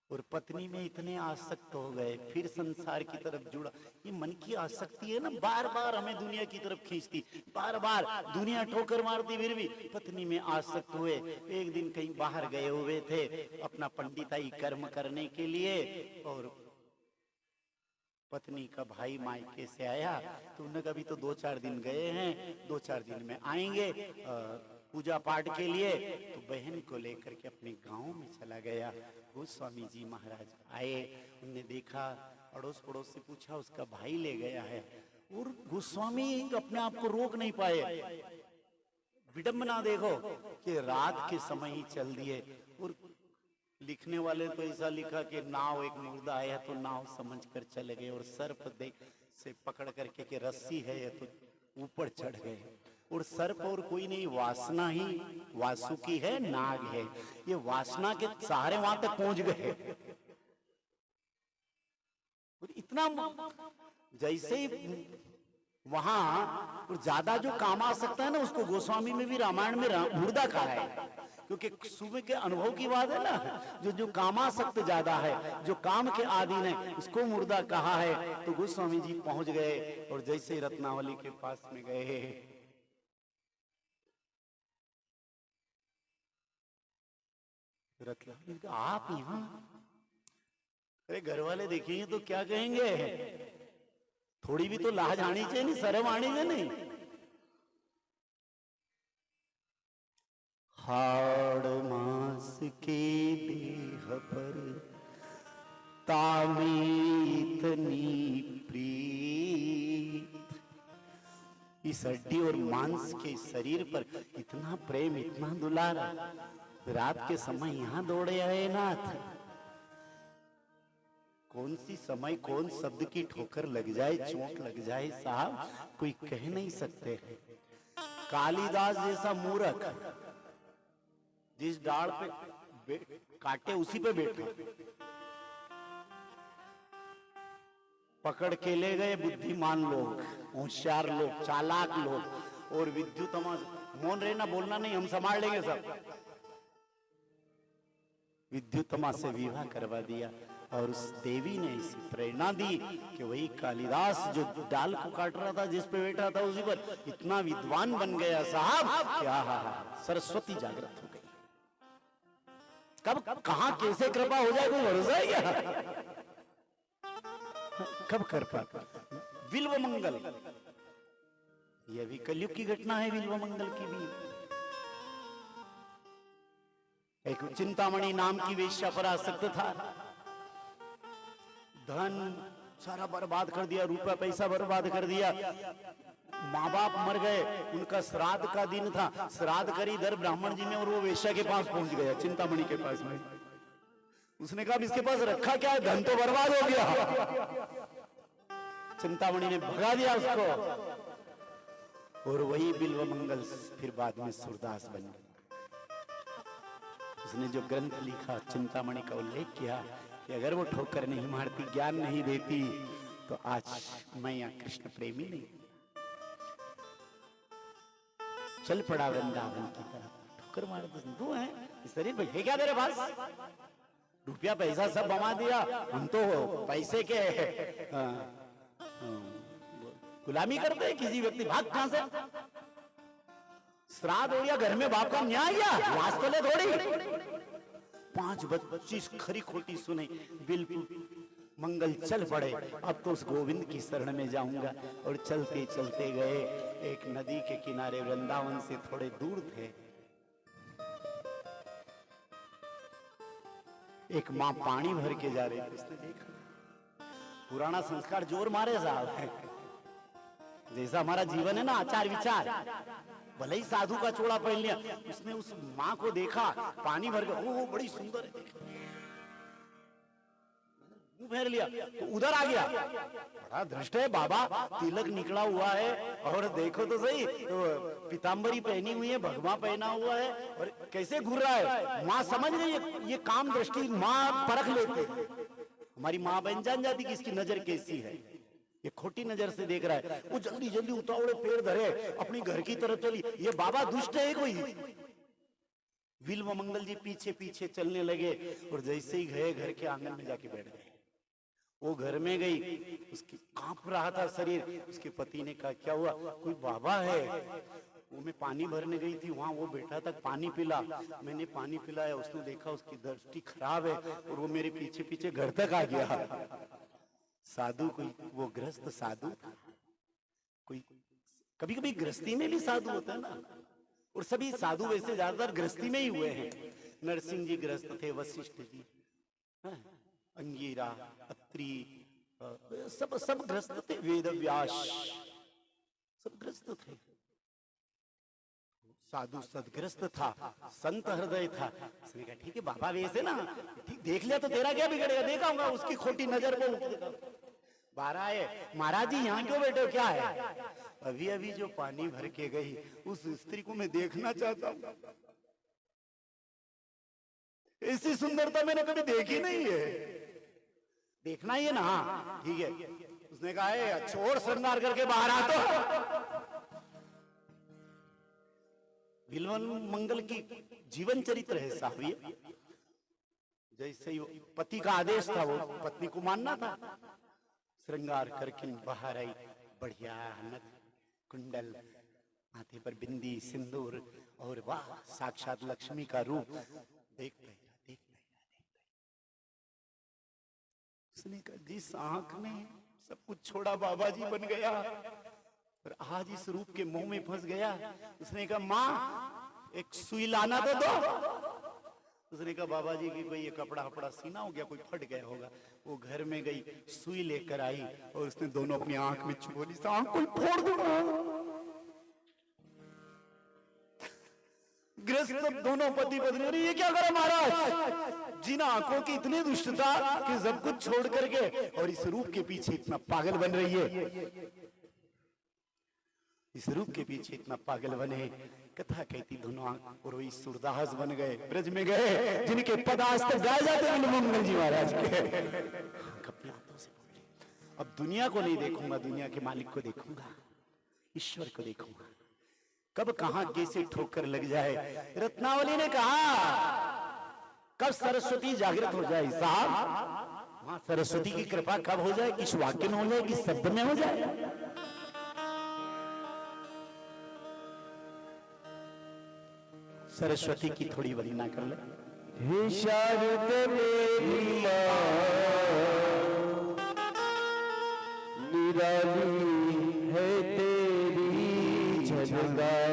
और पत्नी में इतने आसक्त हो गए, फिर संसार की तरफ जुड़ा। ये मन की आसक्ति है ना, बार बार हमें दुनिया की तरफ खींचती, बार बार दुनिया ठोकर मारती, फिर भी पत्नी में आसक्त हुए। एक दिन कहीं बाहर गए हुए थे अपना पंडिताई कर्म करने के लिए, और पत्नी का भाई मायके से आया, तो उन्होंने कभी तो 2-4 दिन गए हैं, 2-4 दिन में आएंगे पूजा पाठ के लिए, तो बहन को लेकर के अपने गांव में चला गया। गोस्वामी जी महाराज आए, उनने देखा, अड़ोस पड़ोस से पूछा, उसका भाई ले गया है। और गोस्वामी अपने आप को रोक नहीं पाए। विडंबना देखो कि रात के समय ही चल दिए। और लिखने वाले तो ऐसा लिखा कि नाव, एक मुर्दा आया तो नाव समझकर चले गए, और सर्प दे से पकड़ करके कि रस्सी है या तो ऊपर चढ़ गए। और सर्प और कोई नहीं, वासना ही वासुकी है, नाग है, ये वासना के सहारे वहां तक पहुंच गए। और इतना जैसे ही वहां और ज्यादा जो काम आ सकता है ना, उसको गोस्वामी में भी रामायण में मुर्दा कहा है, क्योंकि सुबह के अनुभव की बात है ना। जो कामासक्त ज्यादा है, जो काम के आदीन है, उसको मुर्दा कहा है। तो गोस्वामी जी पहुंच गए और जैसे ही रत्नावली के पास में गए, रत्नावली आप यहाँ, अरे घर वाले देखेंगे तो क्या कहेंगे? थोड़ी भी तो लाज आनी चाहिए, नहीं शर्म आनी चाहिए नहीं। हाड़ मास के देह पर तामी इतनी प्रीत, इस हड्डी और मांस के शरीर पर इतना प्रेम, इतना दुलारा, रात के समय यहां दौड़े आए नाथ। कौन सी समय, कौन शब्द की ठोकर लग जाए, चोट लग जाए साहब, कोई कह नहीं सकते। कालिदास जैसा मूर्ख जिस डाल पे काटे उसी पे बैठा, पकड़ के ले गए बुद्धिमान लोग, होशियार लोग, चालाक लोग, और विद्युत मौन रहना, बोलना नहीं, हम संभाल लेंगे सब। विद्युतमा से विवाह करवा दिया, और उस देवी ने इसी प्रेरणा दी कि वही कालिदास जो डाल को काट रहा था, जिस पे बैठा था, उसी पर इतना विद्वान बन गया साहब, क्या सरस्वती जागृत हो गई। कब कहां कैसे कृपा हो जाए कोई भरोसा है क्या? कब कृपा? विल्व मंगल, यह भी कलयुग की घटना है। विल्व मंगल की भी एक चिंतामणि नाम की वेश्या पर आसक्त था, धन सारा बर्बाद कर दिया, रुपया पैसा बर्बाद कर दिया। माँ बाप मर गए, उनका श्राद्ध का दिन था, श्राद्ध करी इधर ब्राह्मण जी में, और वो वेश्या के पास पहुंच गया, चिंतामणि के पास में। उसने कहा इसके पास रखा क्या है, धन तो बर्बाद हो गया। चिंतामणि ने भगा दिया उसको, और वही बिल्व मंगल फिर बाद में सूरदास बन गया। उसने जो ग्रंथ लिखा, चिंतामणि का उल्लेख किया कि अगर वो ठोकर नहीं मारती, ज्ञान नहीं देती, तो आज मैं यहाँ कृष्ण प्रेमी नहीं। चल पड़ा वृंदावन की तरफ, ठोकर मार तू है इस शरीर में है क्या तेरे पास? रुपया पैसा सब बमा दिया, हम तो पैसे के गुलामी करते हैं। किसी व्यक्ति भाग कहां से? श्राद्ध हो गया, घर में बाप का न्याय गया, वास्तव थोड़ी 5-25 खरी खोटी सुने, बिल्कुल मंगल चल पड़े। अब तो उस गोविंद की शरण में जाऊंगा। और चलते चलते गए, एक नदी के किनारे, वृंदावन से थोड़े दूर थे, एक माँ पानी भर के जा रही थी। उसने देखा, पुराना संस्कार जोर मारे साहब, जैसा हमारा जीवन है ना, आचार विचार, भले ही साधु का चोला पहन लिया, उसने उस माँ को देखा, पानी भर के, ओ बड़ी सुंदर है, मुंह फेर लिया, तो उधर आ गया, बड़ा धृष्ट है बाबा, तिलक निकला हुआ है, और देखो तो सही, तो पीतांबरी पहनी हुई है, भगवा पहना हुआ है, और कैसे घूर रहा है। माँ समझ गई, ये काम दृष्टि माँ परख लेते, हमारी माँ बहन जान जाती कि इसकी नजर कैसी है, ये खोटी नजर से देख रहा है। वो जल्दी जल्दी उतावड़े पैर धरे, अपनी घर की तरफ चली, ये बाबा दुष्ट है कोई। विल्व मंगल जी पीछे पीछे चलने लगे, और जैसे ही गए घर के आंगन में जाके बैठ गए। वो घर में गई, उसकी कांप रहा था शरीर। उसके पति ने कहा क्या हुआ? कोई बाबा है। वो मैं पानी भरने गई थी, वहां वो बैठा था, पानी पिला, मैंने पानी पिलाया, उसने देखा उसकी दृष्टि खराब है, और वो मेरे पीछे पीछे घर तक आ गया। साधु कोई, वो ग्रस्त साधु था कोई। कभी कभी गृहस्थी में भी साधु होता है ना, और सभी साधु वैसे ज्यादातर गृहस्थी में ही हुए हैं। नरसिंह जी गृहस्थ थे, वशिष्ठ जी, अंगीरा, अत्रि, सब गृहस्थ थे, वेद व्यास, सब ग्रस्त थे। साधु सदग्रस्त था, संत हृदय था। उसने कहा ठीक है बाबा वैसे ना, ठीक देख लिया तो तेरा क्या बिगड़ेगा, देखा होगा उसकी खोटी नजर को। बाहर आए, महाराज जी यहाँ क्यों बैठे हो, क्या है? अभी अभी जो पानी भर के गई उस स्त्री को मैं देखना चाहता हूँ, ऐसी सुंदरता मैंने कभी देखी नहीं है, देखना ही है ना। हाँ ठीक है। उसने कहा है छोड़ श्रृंगार करके बाहर आ। तो बिल्वन मंगल की जीवन चरित्र है साहब ये। जैसे ही पति का आदेश था वो पत्नी को मानना था। श्रृंगार करके बाहर आई, बढ़िया नथ कुंडल, माथे पर बिंदी सिंदूर, और वाह साक्षात लक्ष्मी का रूप। देख पहला। उसने कहा जिस आंख ने सब कुछ छोड़ा बाबा जी बन गया, और आज इस रूप के मुंह में फंस गया। उसने कहा माँ एक सुई लाना तो दो। उसने कहा बाबा जी की कोई ये कपड़ा वपड़ा सीना हो गया, कोई फट गया होगा। वो घर में गई, सुई लेकर आई और उसने दोनों अपनी आंख में चुभोली, आंख कोई फोड़ दूंगा। ग्रस्त दोनों पति पत्नी, अरे ये क्या करा महाराज, जिन आंखों की इतनी दुष्टता कि सब कुछ छोड़ करके और इस रूप के पीछे इतना पागल बन रही है, इस रूप के पीछे इतना पागल बने। कथा कहती दोनों आंख और वही सूरदास बन गए, ब्रज में गए जिनके पद आज तक गाए जाते हैं मंगल जी महाराज के। अपने हाथों से बोले अब दुनिया को नहीं देखूंगा, दुनिया के मालिक को देखूंगा, ईश्वर को देखूंगा। कब कहां कैसे ठोकर लग जाए। रत्नावली ने कहा कब सरस्वती जागृत हो जाए साहब, वहां सरस्वती की कृपा कब हो जाए, किस वाक्य में हो जाए, किस शब्द में हो जाए। सरस्वती की थोड़ी वंदना कर ले। हे शारद मेरी माँ, निराली है तेरी झलकार।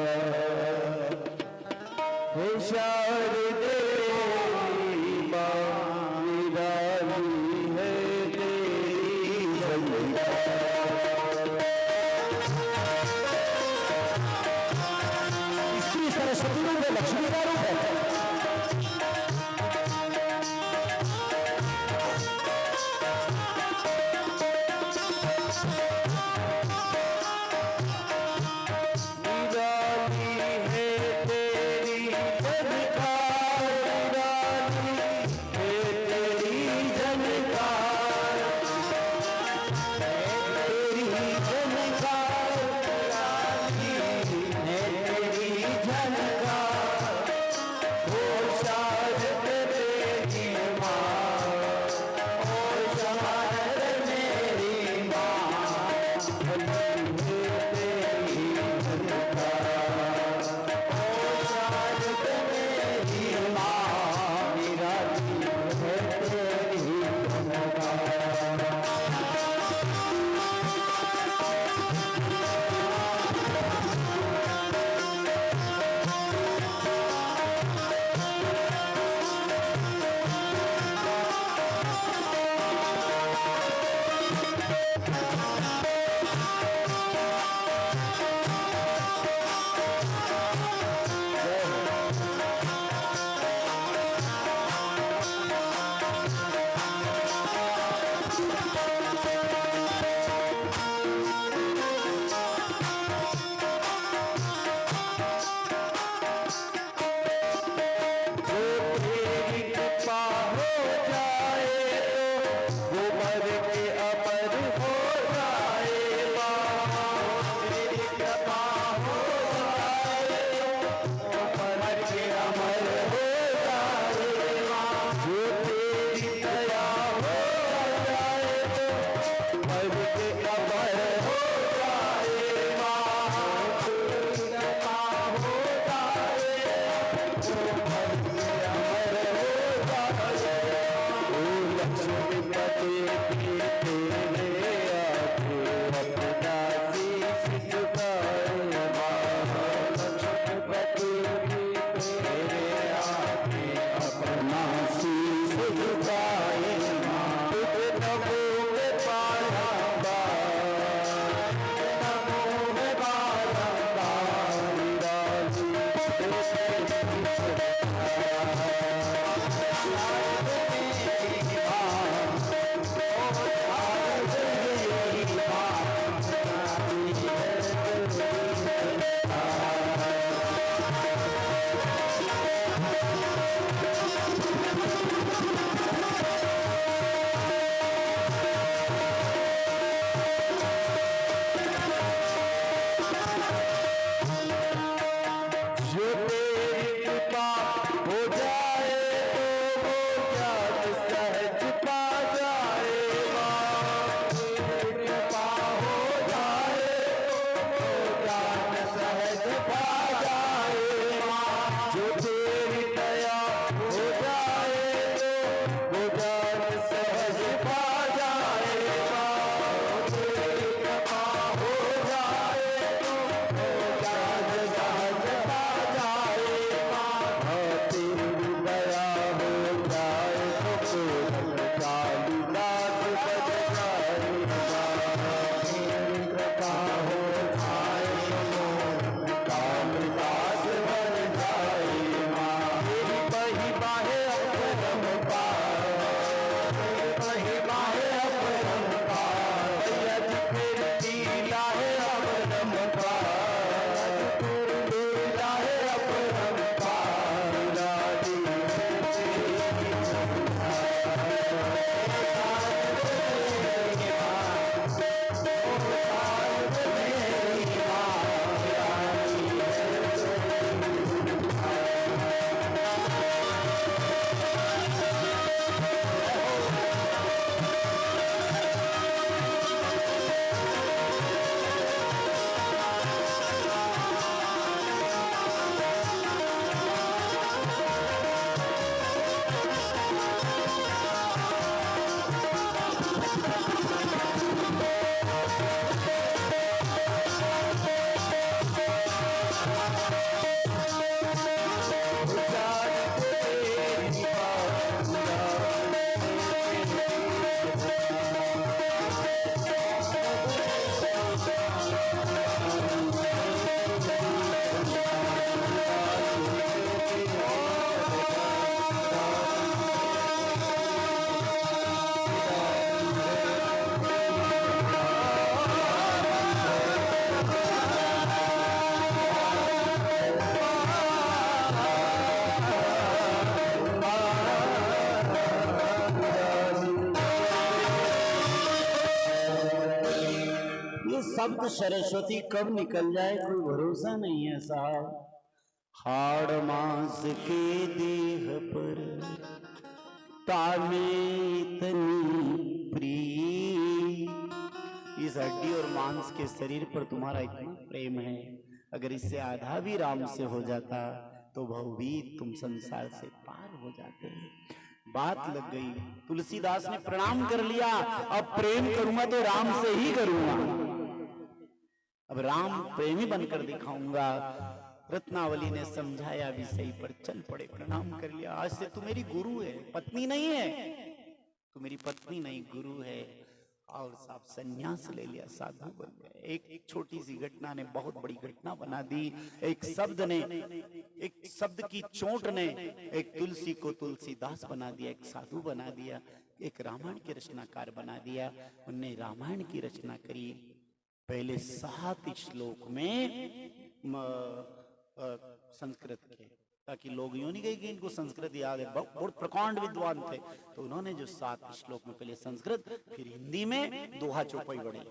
हे शारद मेरी माँ, निराली है तेरी झलकार। स्त्री सरस्वती में लक्ष्मी का रूप है। शब्द सरस्वती कब निकल जाए कोई भरोसा नहीं है साहब। हाड़ मांस के देह पर ताने इतनी प्रिय, इस हड्डी और मांस के शरीर पर तुम्हारा इतना प्रेम है, अगर इससे आधा भी राम से हो जाता तो भवभीत तुम संसार से पार हो जाते। बात लग गई, तुलसीदास ने प्रणाम कर लिया, अब प्रेम करूंगा तो राम से ही करूंगा, अब राम प्रेमी बनकर दिखाऊंगा। रत्नावली ने समझाया भी सही, पर चल पड़े, प्रणाम कर लिया। आज से तू मेरी गुरु है, पत्नी नहीं है, तू मेरी पत्नी नहीं गुरु है। और साहब संन्यास ले लिया, साधु बन गए। एक छोटी सी घटना ने बहुत बड़ी घटना बना दी। एक शब्द की चोट ने एक तुलसी को तुलसीदास बना दिया, एक साधु बना दिया, एक रामायण के रचनाकार बना दिया। उनने रामायण की रचना करी, पहले 7 श्लोक में संस्कृत के, ताकि लोग यूं नहीं कहे कि इनको संस्कृत याद है, बहुत प्रकांड विद्वान थे, तो उन्होंने जो 7 श्लोक में पहले संस्कृत फिर हिंदी में दोहा चौपाई बढ़े।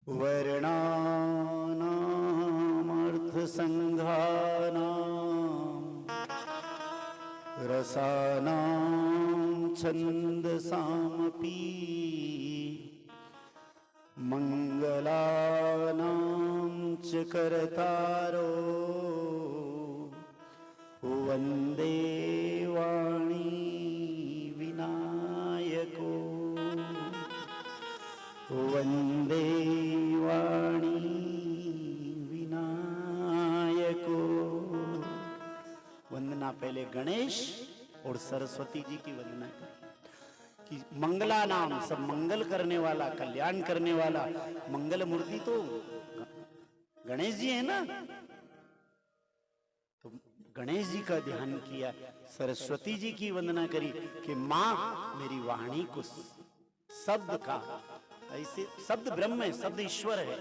वर्णानाम अर्थ संघानाम रसानाम छंदसामपि मंगलानां च कर्तारो वंदे वाणी विनायको, वंदे वाणी विनायको। वंदना पहले गणेश और सरस्वती जी की वंदना करें कि मंगला नाम, सब मंगल करने वाला, कल्याण करने वाला। मंगल मूर्ति तो गणेश जी है ना, तो गणेश जी का ध्यान किया। सरस्वती जी की वंदना करी कि माँ मेरी वाणी को, शब्द का, ऐसे शब्द ब्रह्म है, शब्द ईश्वर है,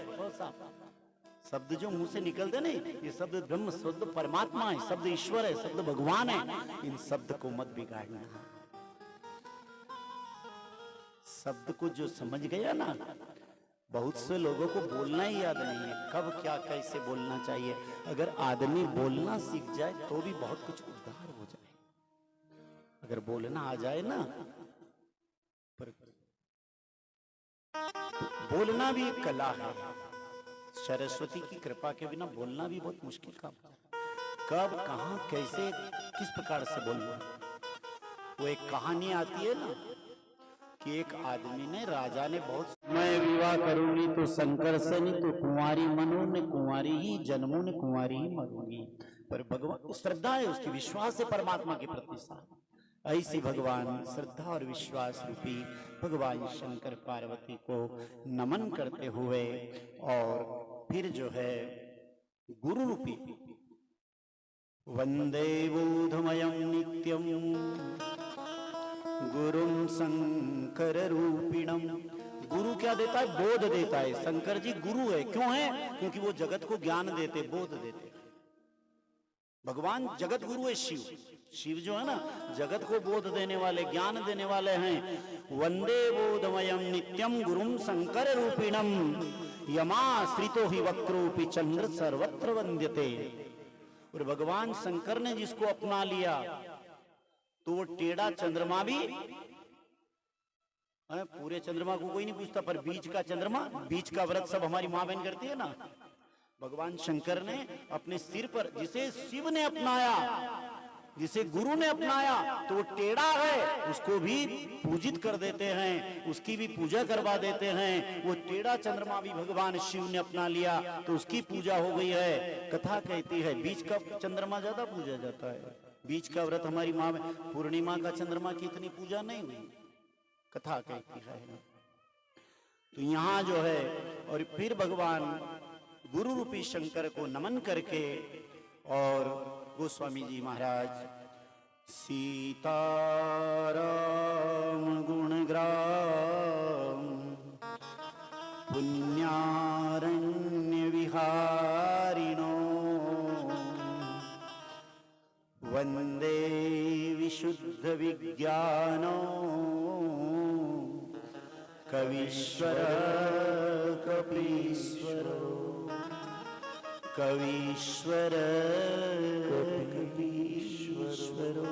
शब्द जो मुंह से निकलते नहीं, ये शब्द ब्रह्म, शब्द परमात्मा है, शब्द ईश्वर है, शब्द भगवान है, इन शब्द को मत बिगाड़ना। शब्द को जो समझ गया ना, बहुत से लोगों को बोलना ही याद नहीं है, कब क्या कैसे बोलना चाहिए। अगर आदमी बोलना सीख जाए तो भी बहुत कुछ उद्धार हो जाए। अगर बोलना आ जाए ना, पर तो बोलना भी एक कला है। सरस्वती की कृपा के बिना बोलना भी बहुत मुश्किल काम है। कब, कहां, कैसे, किस प्रकार से बोलना। वो एक कहानी आती है ना कि एक आदमी ने, राजा ने बहुत, मैं विवाह करूंगी तो शंकर से, नहीं तो कुंवारी मनु ने कुंवारी ही जन्मों ने कुंवारी ही मरूंगी। पर भगवान श्रद्धा है, उसकी विश्वास है परमात्मा के प्रति साथ। ऐसी भगवान श्रद्धा और विश्वास रूपी भगवान शंकर पार्वती को नमन करते हुए, और फिर जो है गुरु रूपी वंदे बोधमयं नित्यं गुरुं शंकर रूपिणम। गुरु क्या देता है? बोध देता है। शंकर जी गुरु है, क्यों है? क्योंकि वो जगत को ज्ञान देते, बोध देते। भगवान जगत गुरु है। शिव जो है ना, जगत को बोध देने वाले, ज्ञान देने वाले हैं। वंदे बोधमयं नित्यं गुरुं शंकर रूपिणम यमाश्रितो हि वक्रोपि चंद्र सर्वत्र वंद्यते। और भगवान शंकर ने जिसको अपना लिया तो वो टेढ़ा चंद्रमा भी, पूरे चंद्रमा को कोई नहीं पूछता, पर बीच का चंद्रमा, बीच का व्रत सब हमारी माँ बहन करती है ना। भगवान शंकर ने अपने सिर पर, जिसे शिव ने अपनाया, जिसे गुरु ने अपनाया, तो वो टेढ़ा है, उसको भी पूजित कर देते हैं, उसकी भी पूजा करवा देते हैं। वो टेढ़ा चंद्रमा भी भगवान शिव ने अपना लिया तो उसकी पूजा हो गई है। कथा कहती है बीच का चंद्रमा ज्यादा पूजा जाता है। बीच का व्रत हमारी माँ में, पूर्णिमा का चंद्रमा की इतनी पूजा नहीं हुई, कथा कहती है। तो यहाँ जो है, और फिर भगवान गुरु रूपी शंकर को नमन करके, और गोस्वामी जी महाराज सीताराम गुणग्राम पुण्यारण्य विहारिणो वंदे विशुद्ध विज्ञानो कवीश्वर कपीश्वरो कवीश्वर कपीश्वरो।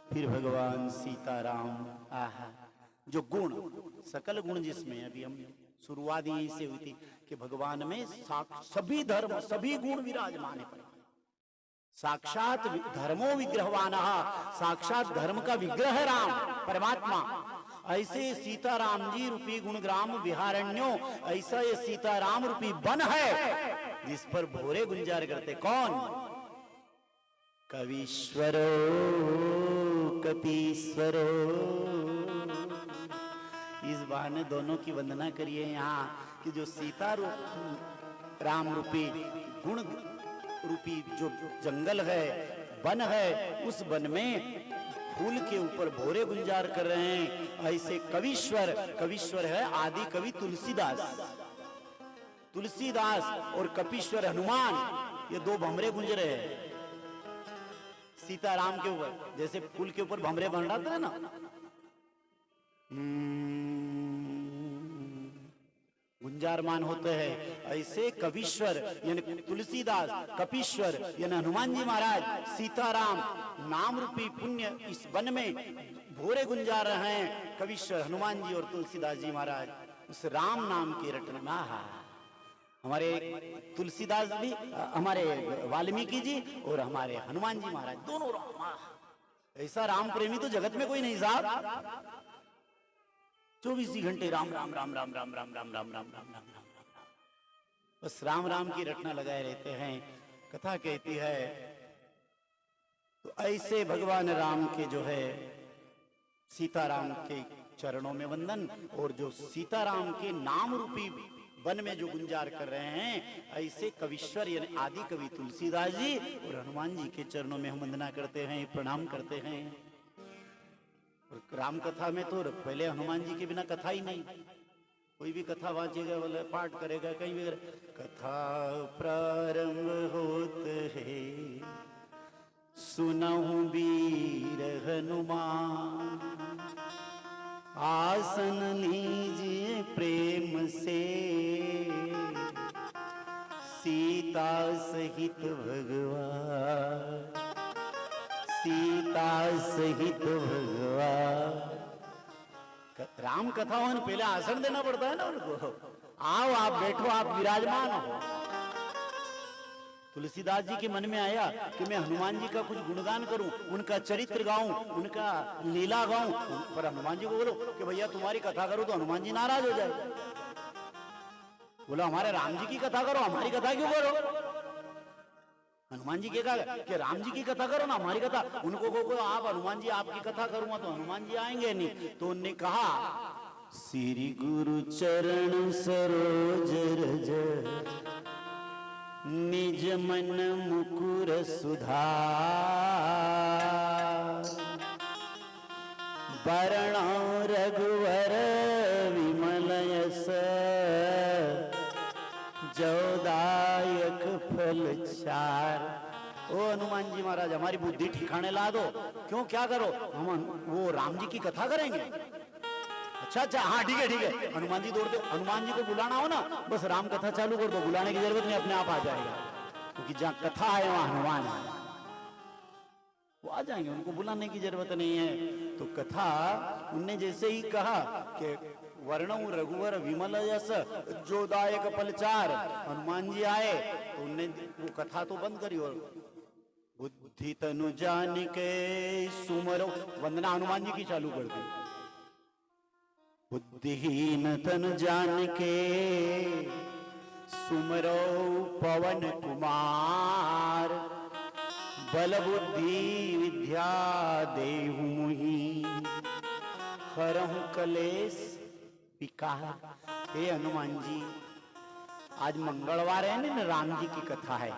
फिर भगवान सीताराम, आहा, जो गुण, सकल गुण जिसमें, अभी हम शुरुआत यहीं से हुई थी कि भगवान में सभी धर्म सभी गुण विराजमान है। साक्षात धर्मो विग्रहवान, साक्षात धर्म का विग्रह है राम परमात्मा। ऐसे सीताराम जी रूपी गुणग्राम विहारण्यो, ऐसा ये सीताराम रूपी वन है जिस पर भोरे गुंजार करते कौन? कवीश्वरो कपीश्वरो। इस बहाने दोनों की वंदना करिए यहाँ कि जो सीता रूप राम रूपी गुण रूपी जो जंगल है, वन है, उस वन में फूल के ऊपर भोरे गुंजार कर रहे हैं। ऐसे कवीश्वर, कवीश्वर है आदि कवि तुलसीदास, तुलसीदास और कपीश्वर हनुमान, ये दो भमरे गुंज रहे हैं सीताराम के ऊपर। जैसे फूल के ऊपर भमरे बन रहा ना, गुंजारमान होते हैं, ऐसे कवीश्वर यानी तुलसीदास, कपीश्वर यानी हनुमान जी महाराज, सीताराम नाम रूपी पुण्य इस वन में भोरे गुंजार रहे हैं। कवीश्वर हनुमान जी और तुलसीदास जी महाराज उस राम नाम के रटने में। हमारे तुलसीदास भी, हमारे वाल्मीकि जी और हमारे हनुमान जी महाराज दोनों राम। ऐसा राम प्रेमी तो जगत में कोई नहीं साहब। 24 घंटे राम राम राम राम राम राम राम राम राम राम राम राम राम, बस राम राम की रटना लगाए रहते हैं। कथा कहती है तो ऐसे भगवान राम के जो है सीताराम के चरणों में वंदन, और जो सीताराम के नाम रूपी वन में जो गुंजार कर रहे हैं, ऐसे कवीश्वर यानी आदि कवि तुलसीदास जी और हनुमान जी के चरणों में हम वंदना करते हैं, प्रणाम करते हैं। और राम कथा में तो पहले हनुमान जी के बिना कथा ही नहीं। कोई भी कथा वांचेगा, बोले पाठ करेगा, कहीं भी कथा प्रारंभ होत है, सुनहु वीर हनुमान, आसन लीजिए प्रेम से, सीता सहित भगवान, सीता सहित भगवान। राम कथा हो पहले आसन देना पड़ता है ना उनको। आओ आप बैठो, आप विराजमान हो। तुलसीदास जी के मन में आया कि मैं हनुमान जी का कुछ गुणगान करूं, उनका चरित्र गाऊं, उनका लीला गाऊं, पर हनुमान जी को बोलो कि भैया तुम्हारी कथा करो तो हनुमान जी नाराज हो जाए। बोला हमारे राम जी की कथा करो, हमारी कथा क्यों करो? हनुमान जी कहा कि राम जी की कथा करो ना, हमारी कथा। उनको को आप हनुमान जी आपकी कथा करूंगा तो हनुमान जी आएंगे नहीं। तो उन्होंने कहा श्री गुरु चरण सरोज रज, निज मन मुकुर सुधार, वर्ण रघुवर विमल यस, जोदायक फल चार। ओ हनुमान जी महाराज हमारी बुद्धि ठिकाने ला दो। क्यों, क्या करो? हम वो राम जी की कथा करेंगे। अच्छा अच्छा, हाँ ठीक है ठीक है। हनुमान जी दौड़ते, हनुमान जी को बुलाना हो ना, बस राम कथा चालू कर दो, बुलाने की जरूरत नहीं, अपने आप आ जाएगा। क्योंकि जहाँ कथा है वहां हनुमान है, वो आ जाएंगे, उनको बुलाने की जरूरत नहीं है। तो कथा उनने जैसे ही कहा कि वर्णव रघुवर विमल यस, जोदायक फलचार, हनुमान जी आए तो उनने वो कथा तो बंद करी और बुद्धि तनु जान के सुमरो, वंदना हनुमान जी की चालू कर दी। बुद्धिहीन तनु जान के सुमरो पवन कुमार, बल बुद्धि विद्या देहु मुहि, हरहु कलेश विकार। हे हनुमान जी, आज मंगलवार है ना, राम जी की कथा है।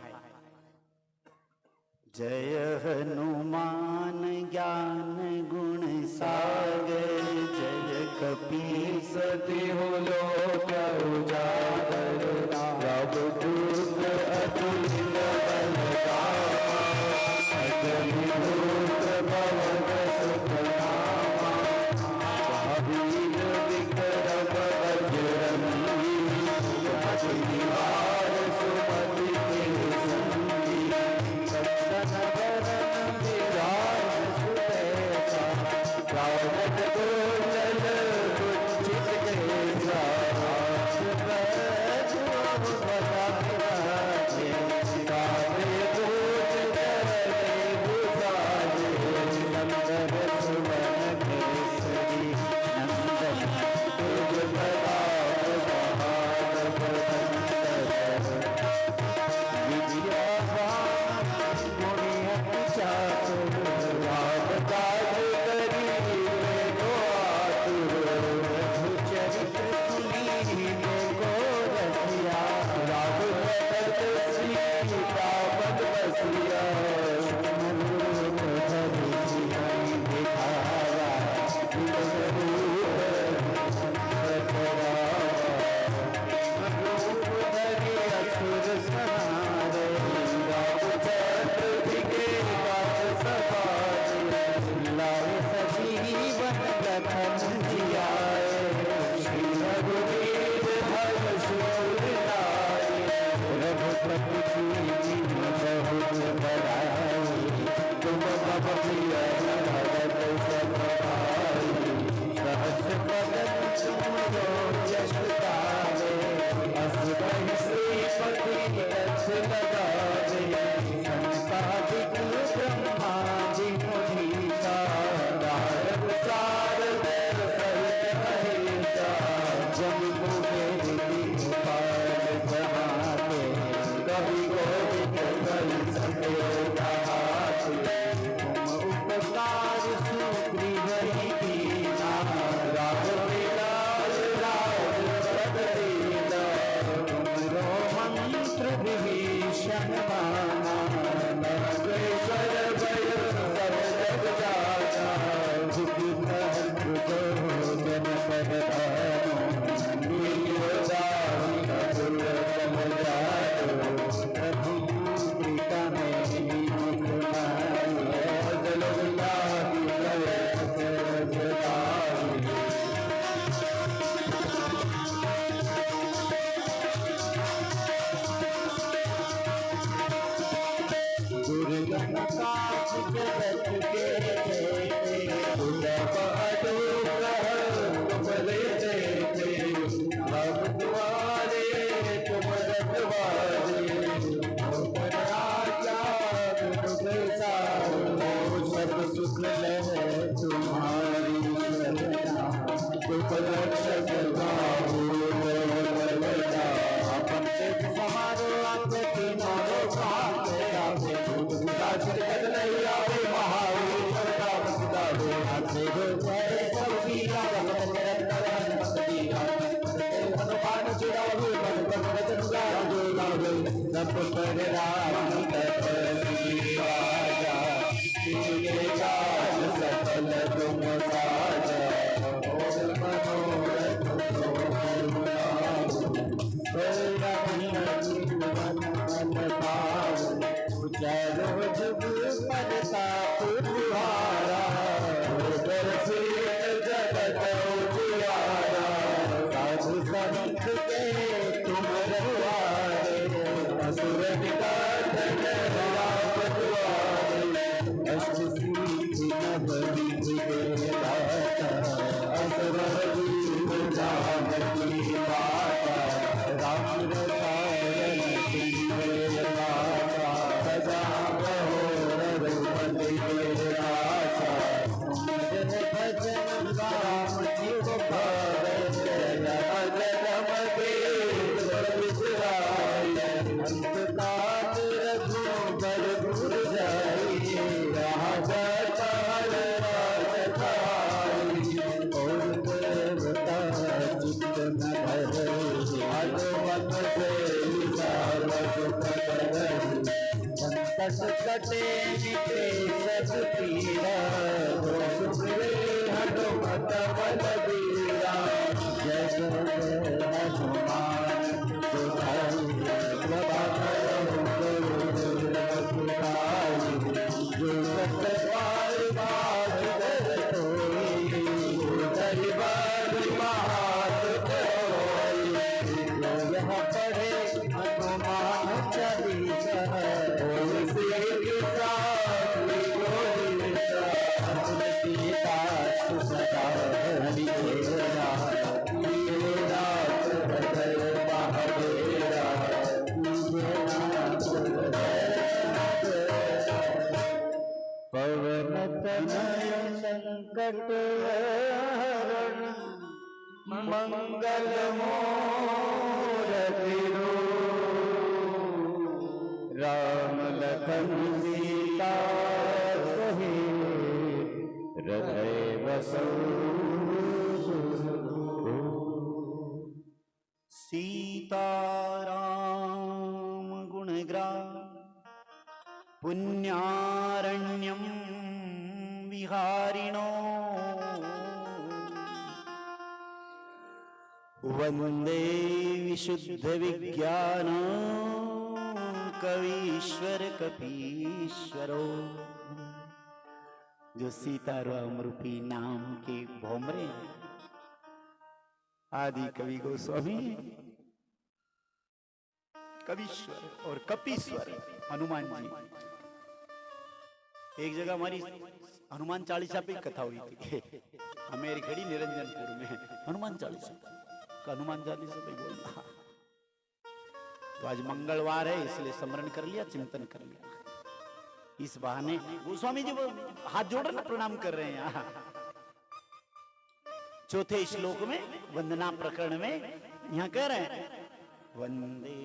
जय हनुमान ज्ञान गुण सागर, जय कपीस तिहु लोक उजागर, प्रभुदूत अतुलित बलधामा, अगणित भवन सुत नामा, महावीर विक्रम बजरंग सब पर राम तपस्वी राजा, जिनके काज सकल तुम साजा, और मनोरथ को करुणाओ, चारों जुग परताप तुम्हारा, जगत उजियारा, साधु संत के तुम रखवारे, असुर निकंदन राम दुआरे, अष्ट सिद्धि नव निधि के दाता, असुर दीन जानकी माता, राम रसायन सिंह माता, सजा रहो रघुपति के आशा, भजन राम जी को पावे, जन्म के विसराय, अंत काल रघुबर पुर जाइए, राजा काल राज खाई, और देवता चित्त न धरे, हनुमत से विशाल सुख करे, संकट कटे निके सब पीरा, सुखरे हनुमत बलबीरा, जय जय हनुमान गोसाई, कृपा करो गुरु रघुराई, जो सत बार बार कर कोई, दरबार महात कोई, जो यहाँ पढ़े हनुमान चालीसा, सीता सुसदा हरि तेरा, नाथ हृदय महादेरा, पवन तनय संकट हरण, मंगल मूर्ति राम लखन सीता सहित, हृदय बसो सीताराम गुणग्राम पुण्यारण्यं विहारिणो, वंदे विशुद्ध विज्ञान कवीश्वर कपीश्वरो। जो सीताराम रूपी नाम के भोमरे आदि कवि गोस्वामी, कवीश्वर और कपीश्वर हनुमान जी। एक जगह हमारी हनुमान चालीसा पे कथा हुई थी अमेरिकड़ी निरंजनपुर में। हनुमान चालीसा हनुमान चालीसा पे बोलना। तो आज मंगलवार है इसलिए स्मरण कर लिया, चिंतन कर लिया। इस बहाने गोस्वामी जी वो हाथ जोड़ ना प्रणाम कर रहे हैं यहाँ। चौथे श्लोक में वंदना प्रकरण में यहाँ कह रहे हैं वंदे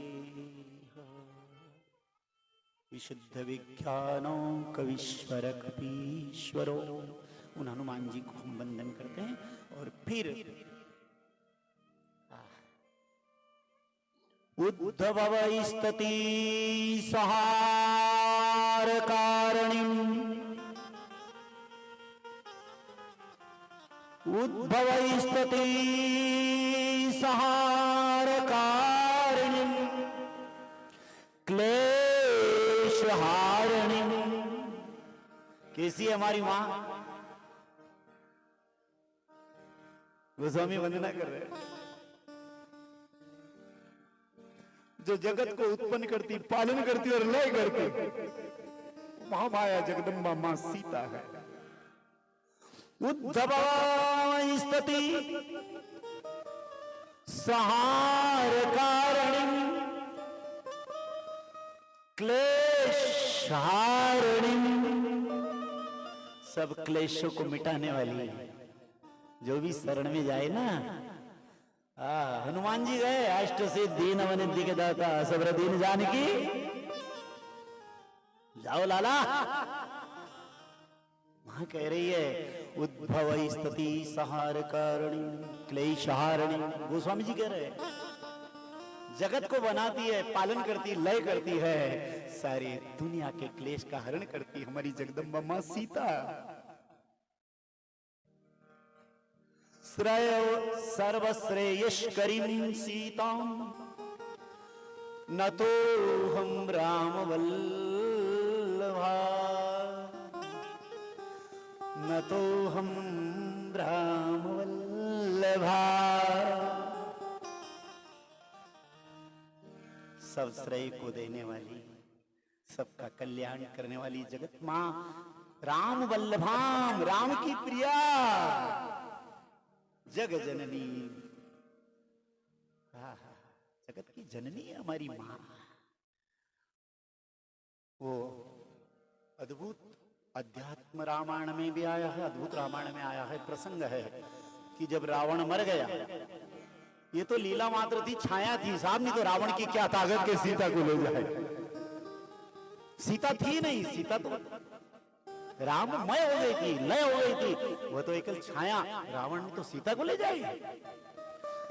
विशुद्ध विज्ञानो कवीश्वर कपीश्वरो। उन हनुमान जी को हम वंदन करते हैं। और फिर उद्धव स्तति सहार कारणिम, उद्धव स्तति सहार कारणिम, क्लेश हारणिम। कैसी है हमारी मां? गोस्वामी वंदना कर रहे हैं। जो जगत को उत्पन्न करती, पालन करती और लय करती, महामाया जगदम्बा मां सीता है। उद्धव स्तति सहार कारणिम, क्लेश हारणिम। सब क्लेशों को मिटाने वाली है। जो भी शरण में जाए ना, हनुमान जी गए अष्ट सिद्धि नवनिधि के दाता सबर दीन जानकी। जाओ लाला। वहां कह रही है उद्भव स्तति सहार कारणि क्लेश हारणि। गोस्वामी जी कह रहे हैं जगत को बनाती है, पालन करती, लय करती है, सारी दुनिया के क्लेश का हरण करती हमारी जगदम्बा मां सीता। श्रेय सर्वश्रेयस्करीं सीतां न तो हम राम वल्लभा, न तो हम राम वल्लभा। सब श्रेय को देने वाली, सबका कल्याण करने वाली जगत मां राम वल्लभाम, राम की प्रिया, जग जननी, जगत की जननी है हमारी मां। वो अद्भुत अध्यात्म रामायण में भी आया है, अद्भुत रामायण में आया है, प्रसंग है कि जब रावण मर गया, ये तो लीला मात्र थी, छाया थी साहब, नहीं तो रावण की क्या ताकत के सीता को ले जाए। सीता थी नहीं, सीता तो राममय हो गई थी, लय हो गई थी, वो तो एकल छाया, रावण ने तो सीता को ले जाए।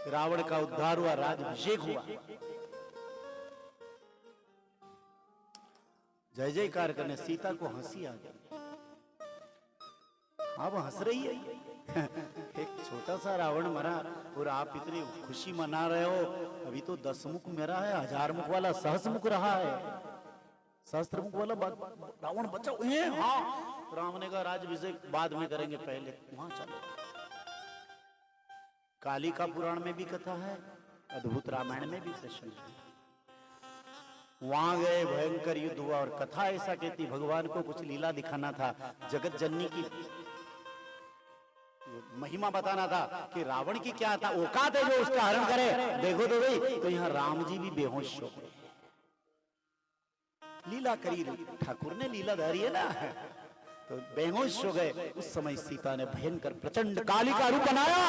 रावण का उद्धार हुआ, राज्याभिषेक हुआ, जय जयकार करने, सीता को हंसी आ गई। अब हंस रही है एक छोटा सा रावण मरा और आप इतनी खुशी मना रहे हो। अभी तो 10 मुख मेरा है, 1000 मुख वाला सहस्र मुख रहा है, सहस्त्र मुख वाला रावण बचा हुए हैं। हाँ, राम ने कहा राज्याभिषेक बाद में करेंगे, पहले वहां चलो। कालिका पुराण में भी कथा है, अद्भुत रामायण में भी प्रश्न है। वहां गए, भयंकर युद्ध हुआ और कथा ऐसा कहती भगवान को कुछ लीला दिखाना था, जगत जननी की महिमा बताना था कि रावण की क्या था औकात है जो उसका हरण करे। देखो तो भाई, तो यहाँ राम जी भी बेहोश हो गए, लीला करी, ठाकुर ने लीला धारी है ना, तो बेहोश हो गए। उस समय सीता ने भयंकर प्रचंड काली का रूप बनाया,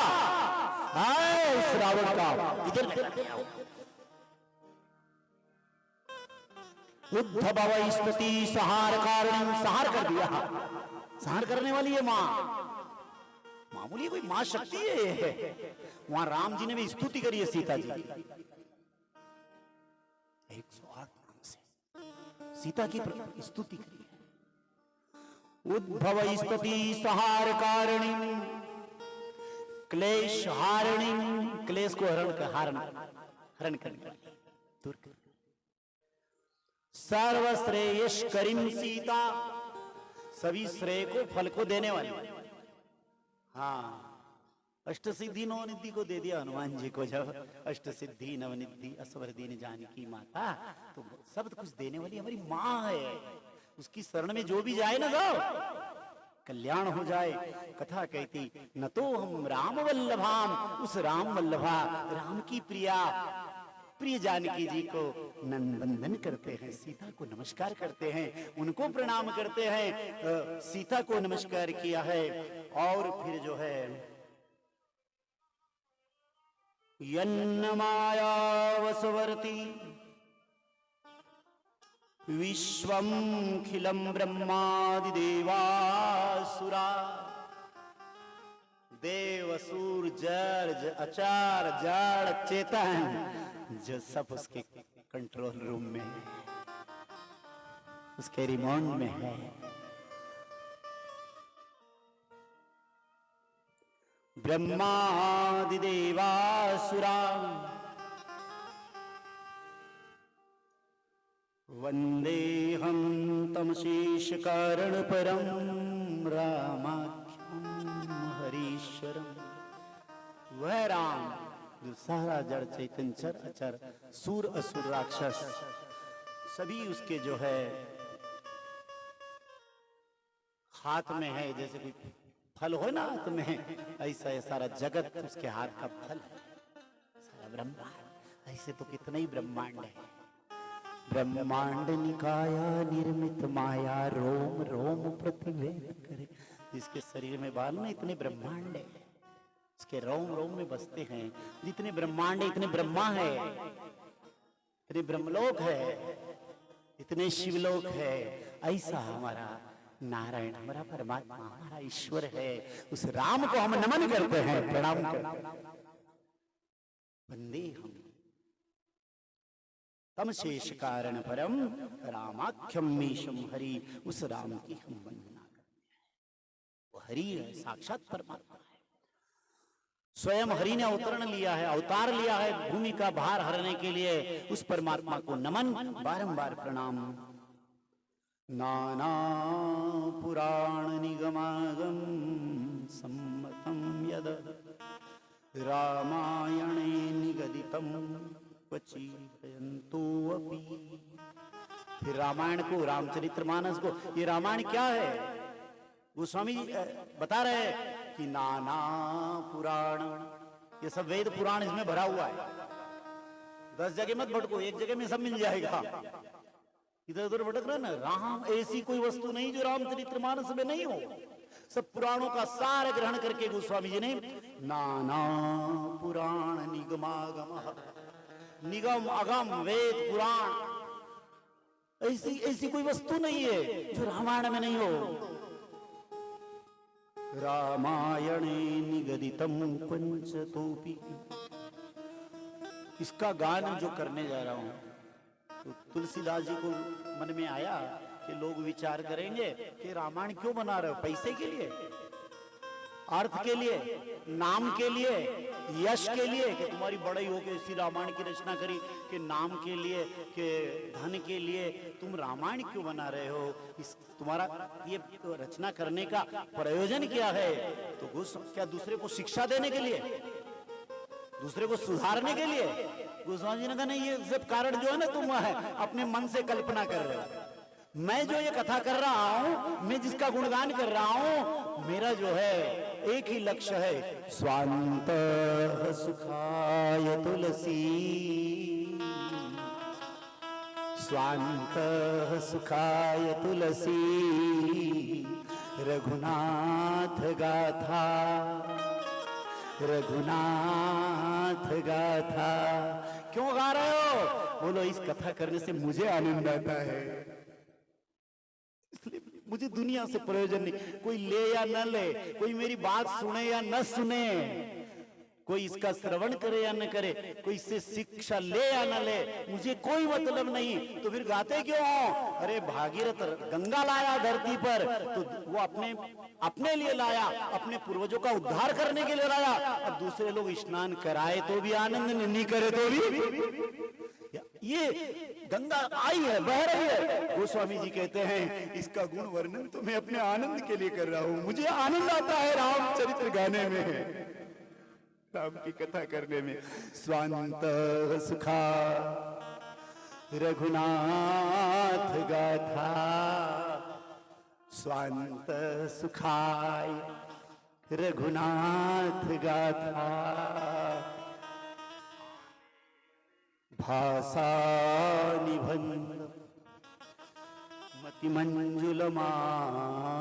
इस रावण का इधर उद्धव स्तुति सहार कारणम, सहार कर दिया, सहार करने वाली है मां, मामूली कोई मां शक्ति है। वहां राम जी ने भी स्तुति करी है सीता जी की, 108 नाम से सीता की स्तुति करी है। उद्धव स्तुति सहार कारिणी क्लेश हारिणी, क्लेश को हरण करने, दूर कर। सर्वश्रेयस्करीं सीता, सभी श्रेय को फल को देने वाली। हाँ, अष्ट सिद्धि नवनिधि को दे दिया हनुमान जी को, जब अष्ट सिद्धि नवनिधि असवर दीन जानकी माता, तो सब कुछ देने वाली हमारी माँ है। उसकी शरण में जो भी जाए ना साहब कल्याण हो जाए। कथा कहती न तो हम राम वल्लभाम, उस राम वल्लभा, राम की प्रिया, प्रिय जानकी जी को नंदन करते हैं, सीता को नमस्कार करते हैं, उनको प्रणाम करते हैं। सीता को नमस्कार किया है और फिर जो है यन्न माया वसवर्ती विश्वम खिलम ब्रह्मादि देवासुरा, देव असुर जड़ अचार जड़ चेतन, जो सब उसके कंट्रोल रूम में है, उसके रिमोट में है। ब्रह्मादि देवासुरा वंदेहं तम शेष कारण परम रामाख्यम हरीश्वरम। वह राम जो सारा जड़ चैतन्य चर अचर सूर असुर राक्षस सभी उसके जो है हाथ में है। जैसे कोई फल हो ना हाथ में, ऐसा है सारा जगत उसके हाथ का फल है, सारा ब्रह्मांड। ऐसे तो कितना ही ब्रह्मांड है। ब्रह्मांड निकाया निर्मित माया, रोम रोम प्रतिवेद करे। जिसके शरीर में बाल ना इतने ब्रह्मांड है, उसके रोम रोम में बसते हैं। जितने ब्रह्मांड है इतने ब्रह्मा है, इतने ब्रह्मलोक है, इतने शिवलोक है। ऐसा हमारा नारायण, हमारा परमात्मा, हमारा ईश्वर है। उस राम को हम नमन करते हैं, प्रणाम करते हैं। वंदे हम तम शेष कारण परम रामाख्यम मीशम हरि, उस राम की हम वंदना करते हैं। वो हरि है, साक्षात परमात्मा है। स्वयं हरि ने अवतरण लिया है, अवतार लिया है भूमि का भार हरने के लिए। उस परमात्मा को नमन, बारंबार प्रणाम। नाना पुराण निगमागम सम्मतम यद रामायणे निगदितम क्वचिदयन्तु अपि। फिर रामायण को, रामचरितमानस को, ये रामायण क्या है? गोस्वामी जी बता रहे हैं कि नाना पुराण, ये सब वेद पुराण इसमें भरा हुआ है। 10 जगह मत भटको, एक जगह में सब मिल जाएगा। इधर उधर भटक रहे ना। राम ऐसी कोई वस्तु नहीं जो रामचरितमानस में नहीं हो। सब पुराणों का सार ग्रहण करके गोस्वामी जी ने नाना पुराण निगमागम, निगम अगम वेद पुराण, ऐसी कोई वस्तु नहीं है जो रामायण में नहीं हो। रामायणे निगदितम पंचतोपि, इसका गान जो करने जा रहा हूं, तो तुलसीदास जी को मन में आया कि लोग विचार करेंगे कि रामायण क्यों बना रहे हो? पैसे के लिए, अर्थ के लिए, नाम के लिए, यश के लिए, कि तुम्हारी बड़ाई हो के इसी रामायण की रचना करी, कि नाम के लिए, कि धन के लिए तुम रामायण क्यों बना रहे हो? इस तुम्हारा ये रचना करने का प्रयोजन क्या है? तो क्या दूसरे को शिक्षा देने के लिए, दूसरे को सुधारने के लिए? गोस्वामी जी ने कहा नहीं, ये सब कारण जो है ना तुम अपने मन से कल्पना कर रहे हो। मैं जो ये कथा कर रहा हूं, मैं जिसका गुणगान कर रहा हूं, मेरा जो है एक ही लक्ष्य है, स्वांत सुखाय तुलसी, स्वांत सुखाय तुलसी, रघुनाथ गाथा, रघुनाथ गाथा। क्यों गा रहे हो? बोलो इस कथा करने से मुझे आनंद आता है, इसलिए मुझे दुनिया से प्रयोजन नहीं। कोई ले या न ले, कोई मेरी बात सुने या न सुने, कोई इसका श्रवण करे या न करे, कोई इससे शिक्षा ले या न ले, मुझे कोई मतलब नहीं। तो फिर गाते क्यों हो? अरे भागीरथ गंगा लाया धरती पर, तो वो अपने लिए लाया, अपने पूर्वजों का उद्धार करने के लिए लाया। अब दूसरे लोग स्नान कराए तो भी आनंद, नहीं करे तो भी। ये गंगा आई है, बह रही है। गोस्वामी जी कहते हैं इसका गुण वर्णन तो मैं अपने आनंद के लिए कर रहा हूं। मुझे आनंद आता है रामचरित्र गाने में, राम की कथा करने में। स्वांत सुखा रघुनाथ गाथा, स्वांत सुखाय रघुनाथ गाथा, भाषा निबंध मति मंजुल मातनोती।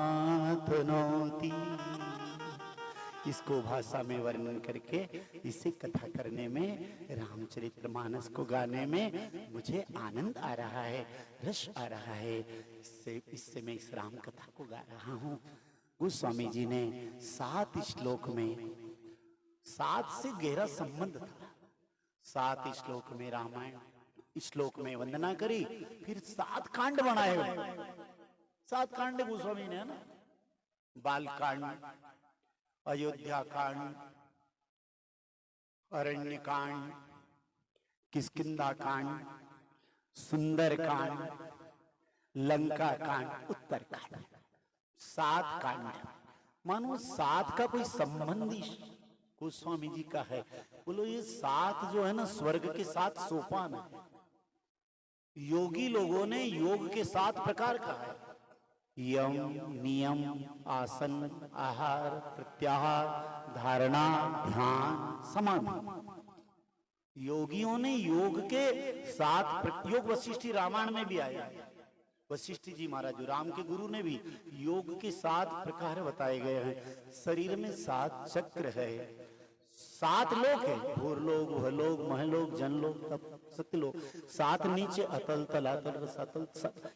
इसको भाषा में वर्णन करके इसे कथा करने में, रामचरितमानस को गाने में मुझे आनंद आ रहा है, रस आ रहा है। इससे मैं इस राम कथा को गा रहा हूँ। गोस्वामी जी ने 7 श्लोक में, 7 से गहरा संबंध था। 7 श्लोक में रामायण, श्लोक में वंदना करी, फिर 7 कांड बनाए हुए। 7 कांड गोस्वामी ने, है ना? बाल कांड, अयोध्या कांड, अरण्य कांड, किष्किंधा कांड, सुंदर कांड, लंका कांड, उत्तर कांड। 7 कांड। मानो 7 का कोई संबंध गोस्वामी जी का है। बोलो ये 7 जो है ना, स्वर्ग के 7 सोपान है। योगी लोगों ने योग के 7 प्रकार कहा है। यम, नियम, आसन, आहार, प्रत्याहार, धारणा, ध्यान, समाधि। योगियों ने योग के 7 योग वशिष्ठी रामायण में भी आया है। वशिष्ठ जी महाराज जो राम के गुरु ने भी योग के 7 प्रकार बताए गए हैं। शरीर में 7 चक्र है, 7 लोक है, भूरलोक, वहलोक, महलोक, जनलोक, तप, सत्यलोक। 7 नीचे अतल, तलातल, रसातल।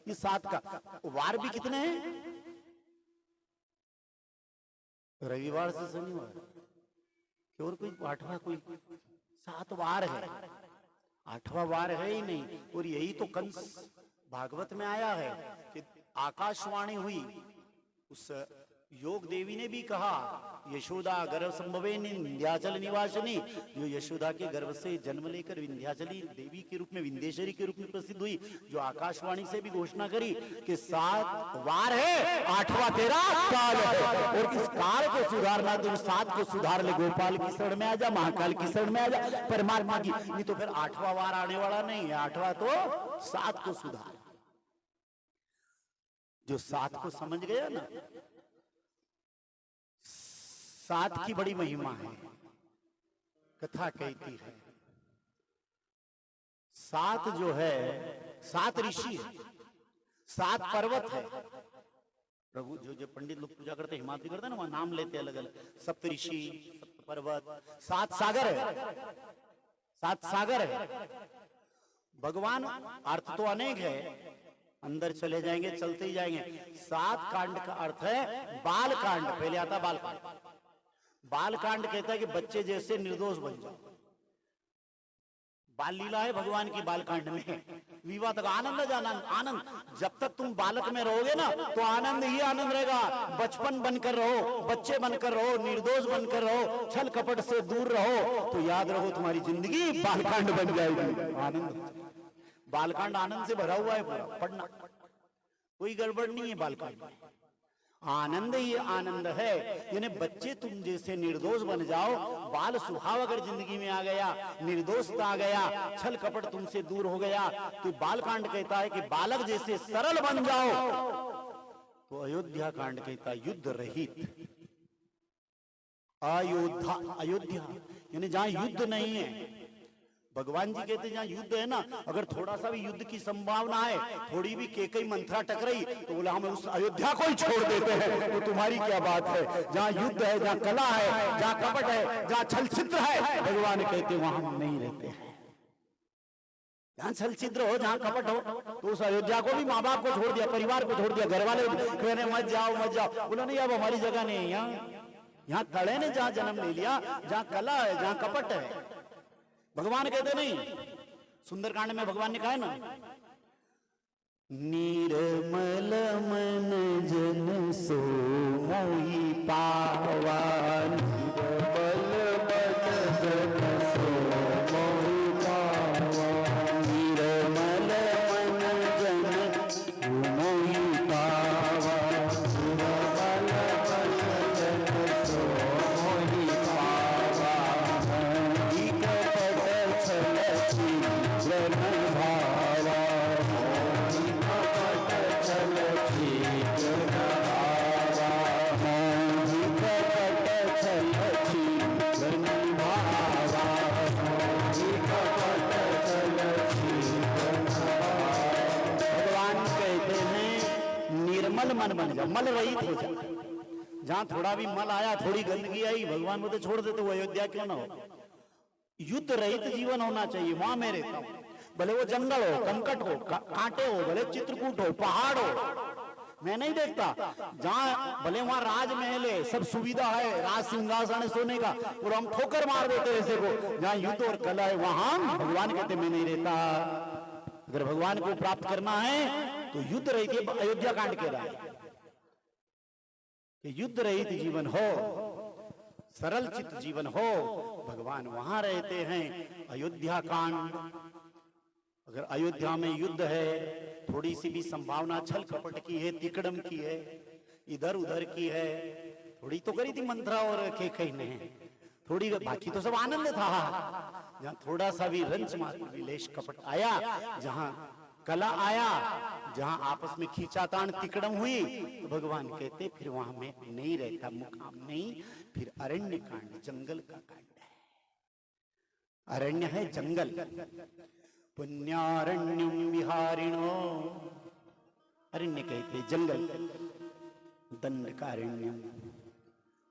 ये 7 का वार भी कितने हैं? रविवार से शनिवार, और कोई 8वां, कोई 7 वार है। 8वां वार है ही नहीं। और यही तो कंस भागवत में आया है कि आकाशवाणी हुई, उस योग देवी ने भी कहा, यशोदा गर्भ संभवे विंध्याचल निवासिनी, जो यशोदा के गर्भ से जन्म लेकर विंध्याचली देवी के रूप में, विंध्येश्वरी के रूप में प्रसिद्ध हुई, जो आकाशवाणी से भी घोषणा करी कि 7 वार है, 8वां तेरा काल है, और इस काल को सुधारना तुम 7 को सुधार ले, गोपाल की शरण में आ जा, महाकाल की शरण में आ जा, परमात्मा की, नहीं तो फिर 8वां वार आने वाला नहीं है। 8वां तो 7 को सुधार। जो 7 को समझ गया ना, 7 की बड़ी महिमा है। कथा कहती है 7 जो है, 7 ऋषि है, 7 पर्वत है। प्रभु जो पंडित लोग पूजा करते हैं, हिमाद्री करते हैं ना, वहां नाम लेते अलग अलग, सप्त ऋषि, सप्त पर्वत, 7 सागर है, 7 सागर है। भगवान अर्थ तो अनेक है, अंदर चले जाएंगे, चलते ही जाएंगे। 7 कांड का अर्थ है बाल कांड। पहले आता बाल कांड। बाल कांड कहता है कि बच्चे जैसे निर्दोष बन जाओ। बाल लीला है भगवान की बाल कांड में। विवाह तक आनंद आनंद आनंद। जब तक तुम बालक में रहोगे ना, तो आनंद ही आनंद रहेगा। बचपन बनकर रहो, बच्चे बनकर रहो, निर्दोष बनकर रहो, छल कपट से दूर रहो, तो याद रहो तुम्हारी जिंदगी बालकांड बन जाएगी। आनंद, बालकांड आनंद से भरा हुआ है पूरा। पढ़ना, कोई गड़बड़ नहीं है बालकांड में। आनंद ही आनंद है। यानी बच्चे तुम जैसे निर्दोष बन जाओ। बाल स्वभाव अगर जिंदगी में आ गया, निर्दोषता आ गया, छल कपट तुमसे दूर हो गया, तो बालकांड कहता है कि बालक जैसे सरल बन जाओ। तो अयोध्या कांड कहता है युद्ध रहित। अयोध्या यानी जहां युद्ध नहीं है। भगवान जी कहते जहां युद्ध है ना, अगर थोड़ा सा भी युद्ध की संभावना है, थोड़ी भी केकई मंत्रा टकराई, तो बोला हम उस अयोध्या को ही छोड़ देते हैं। तो तुम्हारी क्या बात है? जहां युद्ध है, जहां कला है, जहां कपट है, जहां छल छिद्र है, भगवान कहते वहां हम नहीं रहते हैं। जहां छल छिद्र हो, जहां कपट हो, तो उस अयोध्या को भी माँ बाप को छोड़ दिया, परिवार को छोड़ दिया, घर वाले कहने मत जाओ मत जाओ। बोला नहीं, अब हमारी जगह नहीं है। यहाँ कड़े ने जहां जन्म ले लिया, जहां कला है, जहां कपट है, भगवान कहते नहीं। सुंदरकांड में भगवान ने कहा है ना, निर्मल मन जन सो मोहि पावा, निर्मल मन जन सो मोहि पावा, निर्मल मन जन सो मोहि पावा, निर्मल मन जन सो मोहि पावा, मन बन जा, मल रहित हो जा। जहां थोड़ा भी मल आया, थोड़ी गंदगी आई, भगवान बोलते छोड़ देते, वो अयोध्या क्यों ना हो। युद्ध रहित जीवन होना चाहिए। वहां मैं रहता हूं, भले वो जंगल हो, कंकट हो, कांटे हो, भले चित्रकूट हो, पहाड़ हो, मैं नहीं देखता। जहां भले वहां राजमहल है, सब सुविधा है, राज सिंहासन है सोने का, और हम ठोकर मार देते ऐसे को। जहां युद्ध और कला है, वहां भगवान कहते मैं नहीं रहता। अगर भगवान को प्राप्त करना है तो युद्ध रहित, अयोध्या कांड कह रहा है कि युद्ध रहित जीवन हो, सरल चित्त जीवन हो, भगवान वहां रहते हैं। अयोध्या कांड, अगर अयोध्या में युद्ध है, थोड़ी सी भी संभावना छल कपट की है, तिकड़म की है, इधर उधर की है, थोड़ी तो करी थी मंत्रा और केकई ने, थोड़ी, बाकी तो सब आनंद था। जहां थोड़ा सा भी रंच मात्र विलेश कपट आया, जहां कला आया, जहां आपस में खींचातान तिकड़म हुई, तो भगवान कहते फिर वहां मैं नहीं रहता, मुकाम नहीं। फिर अरण्य कांड, जंगल का कांड है। अरण्य है जंगल। पुण्यारण्यम विहारिणो, अरण्य कहते जंगल। दंडकारण्यम,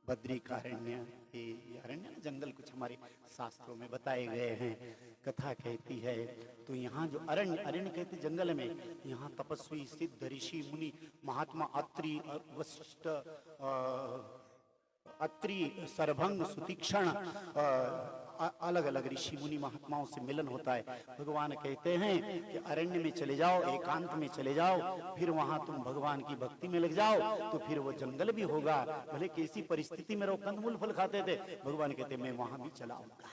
बद्रिकारण्य, ये अरण्य जंगल कुछ हमारे शास्त्रों में बताए गए हैं, कथा कहती है। तो यहाँ जो अरण्य, अरण्य कहते जंगल में, यहाँ तपस्वी सिद्ध ऋषि मुनि महात्मा अत्रि वशिष्ठ, अत्रि सरभंग सुतीक्षण अलग अलग ऋषि मुनि महात्माओं से मिलन होता है। भगवान कहते हैं कि अरण्य में चले जाओ, एकांत में चले जाओ, फिर वहां तुम भगवान की भक्ति में लग जाओ तो फिर वो जंगल भी होगा, भले कैसी परिस्थिति में रहो, कंदमूल फल खाते थे, भगवान कहते मैं वहां भी चला आऊंगा,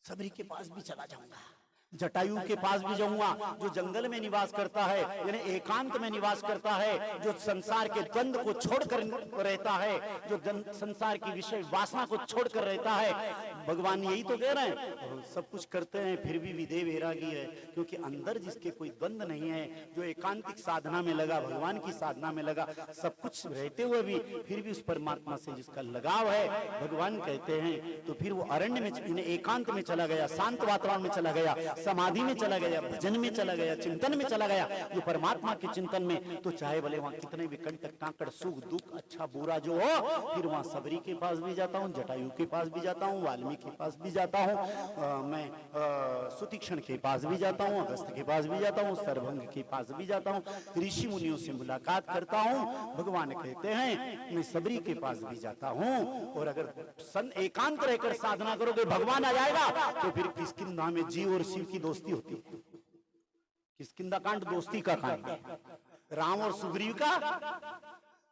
सबरी के पास भी चला जाऊंगा, जटायु के पास भी जाऊंगा, जो जंगल में निवास करता है, यानी एकांत में निवास करता है, जो संसार के द्वंद को छोड़कर रहता है, जो संसार की विषय वासना को छोड़कर रहता है। भगवान यही तो कह रहे हैं, सब कुछ करते हैं फिर भी विदेह वैरागी है, क्योंकि अंदर जिसके कोई द्वंद नहीं है, जो एकांतिक साधना में लगा, भगवान की साधना में लगा, सब कुछ रहते हुए भी फिर भी उस परमात्मा से जिसका लगाव है, भगवान कहते हैं तो फिर वो अरण्य में, एकांत में चला गया, शांत वातावरण में चला गया, समाधि में चला गया, भजन में चला गया, चिंतन में चला गया, जो परमात्मा के चिंतन में, तो चाहे भले वहां कितने भी कंटक कांकड़ सुख दुख अच्छा बुरा जो हो, फिर वहां सबरी के पास भी जाता हूँ, जटायु के पास भी जाता हूँ, वाल्मीकि के पास भी जाता हूँ, मैं सुतीक्षण के पास भी जाता हूँ, अगस्त के पास भी जाता हूँ, सर्वभंग के पास भी जाता हूँ, ऋषि मुनियों से मुलाकात करता हूँ। भगवान कहते हैं मैं सबरी के पास भी जाता हूँ, और अगर एकांत रहकर साधना करोगे भगवान आ जाएगा, तो फिर किष्किंधा में जीव और शिव की दोस्ती होती है। किष्किंधा कांड दोस्ती का कांड, राम और सुग्रीव का।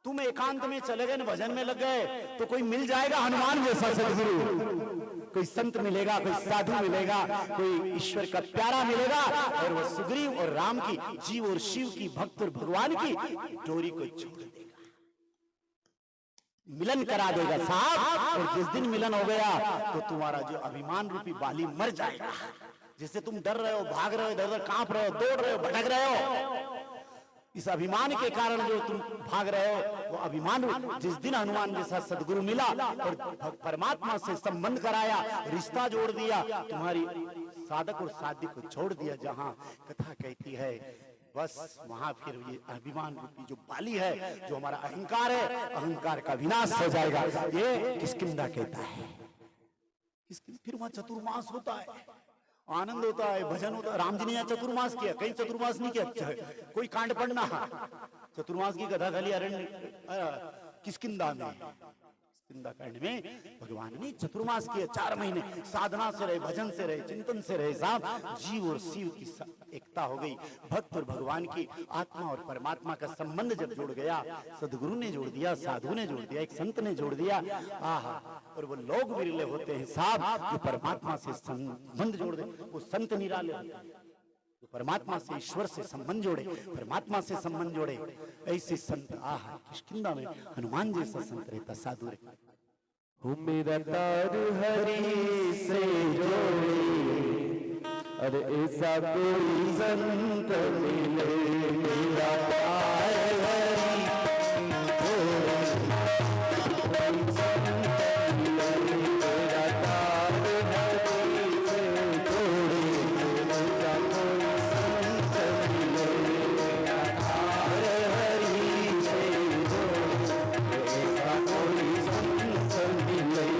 तुम एकांत में चले गए, भजन में लग गए, तो कोई मिल जाएगा हनुमान जैसा सदगुरु, कोई संत मिलेगा, कोई साधु मिलेगा, कोई ईश्वर का प्यारा मिलेगा, और वो सुग्रीव और राम की, जीव और शिव की, भक्त और भगवान की डोरी को छोड़ देगा, मिलन करा देगा साहब। और जिस दिन मिलन हो गया तो तुम्हारा जो अभिमान रूपी बाली मर जाएगा। जिससे तुम डर रहे हो, भाग रहे हो, इधर उधर कांप रहे हो, दौड़ रहे हो, भटक रहे हो, इस अभिमान के कारण जो तुम भाग रहे हो, वो अभिमान जिस दिन हनुमान जैसा सदगुरु मिला और परमात्मा से संबंध कराया, रिश्ता जोड़ दिया, तुम्हारी साधक और साध्य को छोड़ दिया, जहां कथा कहती है बस वहां फिर ये अभिमान रूपी जो बाली है, जो हमारा अहंकार है, अहंकार का विनाश हो जाएगा। ये किष्किंधा कहता है। फिर वहां चतुर्मास होता है, आनंद होता है, भजन होता है। राम जी ने यहाँ चतुर्मास किया, कहीं चतुर्मास नहीं किया, कोई कांड पढ़ना, चतुर्मास की कथा खाली अरण्य किष्किंधा में, किष्किंधा कांड में भगवान ने चतुर्मास किया, 4 महीने साधना से रहे, भजन से रहे, चिंतन से रहे साहब। जीव और शिव की एकता हो गई, भक्त और भगवान की, आत्मा और परमात्मा का संबंध जब जुड़ गया, सदगुरु ने जोड़ दिया, साधु ने जोड़ दिया, एक संत ने जोड़ दिया, आहा। और वो लोग विरले होते हैं साहब जो परमात्मा से संबंध जोड़ दे, वो संत निराले होते हैं जो परमात्मा से, ईश्वर से संबंध जोड़े, परमात्मा से संबंध जोड़े। ऐसे संत, आहा, किष्किंधा में हनुमान जैसा संत रहता, साधु रहता। मेरा तार हरि से जोड़े, अरे ऐसा कोई संत मिले, मेरा तार हरि जोड़े, कोई संत मिले, मेरा तार हरि से जोड़े, ऐसा कोई संत मिले, मेरा तार हरि से जोड़े, ऐसा कोई संत मिले।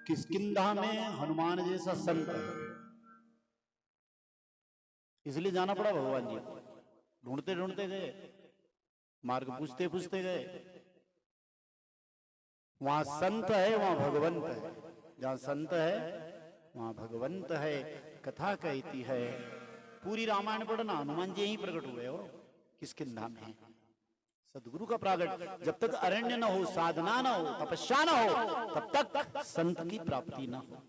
किष्किंधा में हनुमान जैसा संत है, इसलिए जाना पड़ा भगवान जी को। ढूंढते ढूंढते गए, मार्ग पूछते पूछते गए। वहां संत है वहां भगवंत है, जहां संत है वहां भगवंत है। कथा कहती है, पूरी रामायण पढ़ना, हनुमान जी यहीं प्रकट हुए हो किष्किंधा में। सदगुरु का प्रागट, जब तक अरण्य न हो, साधना न हो, तपस्या न हो, तब तक संत की प्राप्ति न हो।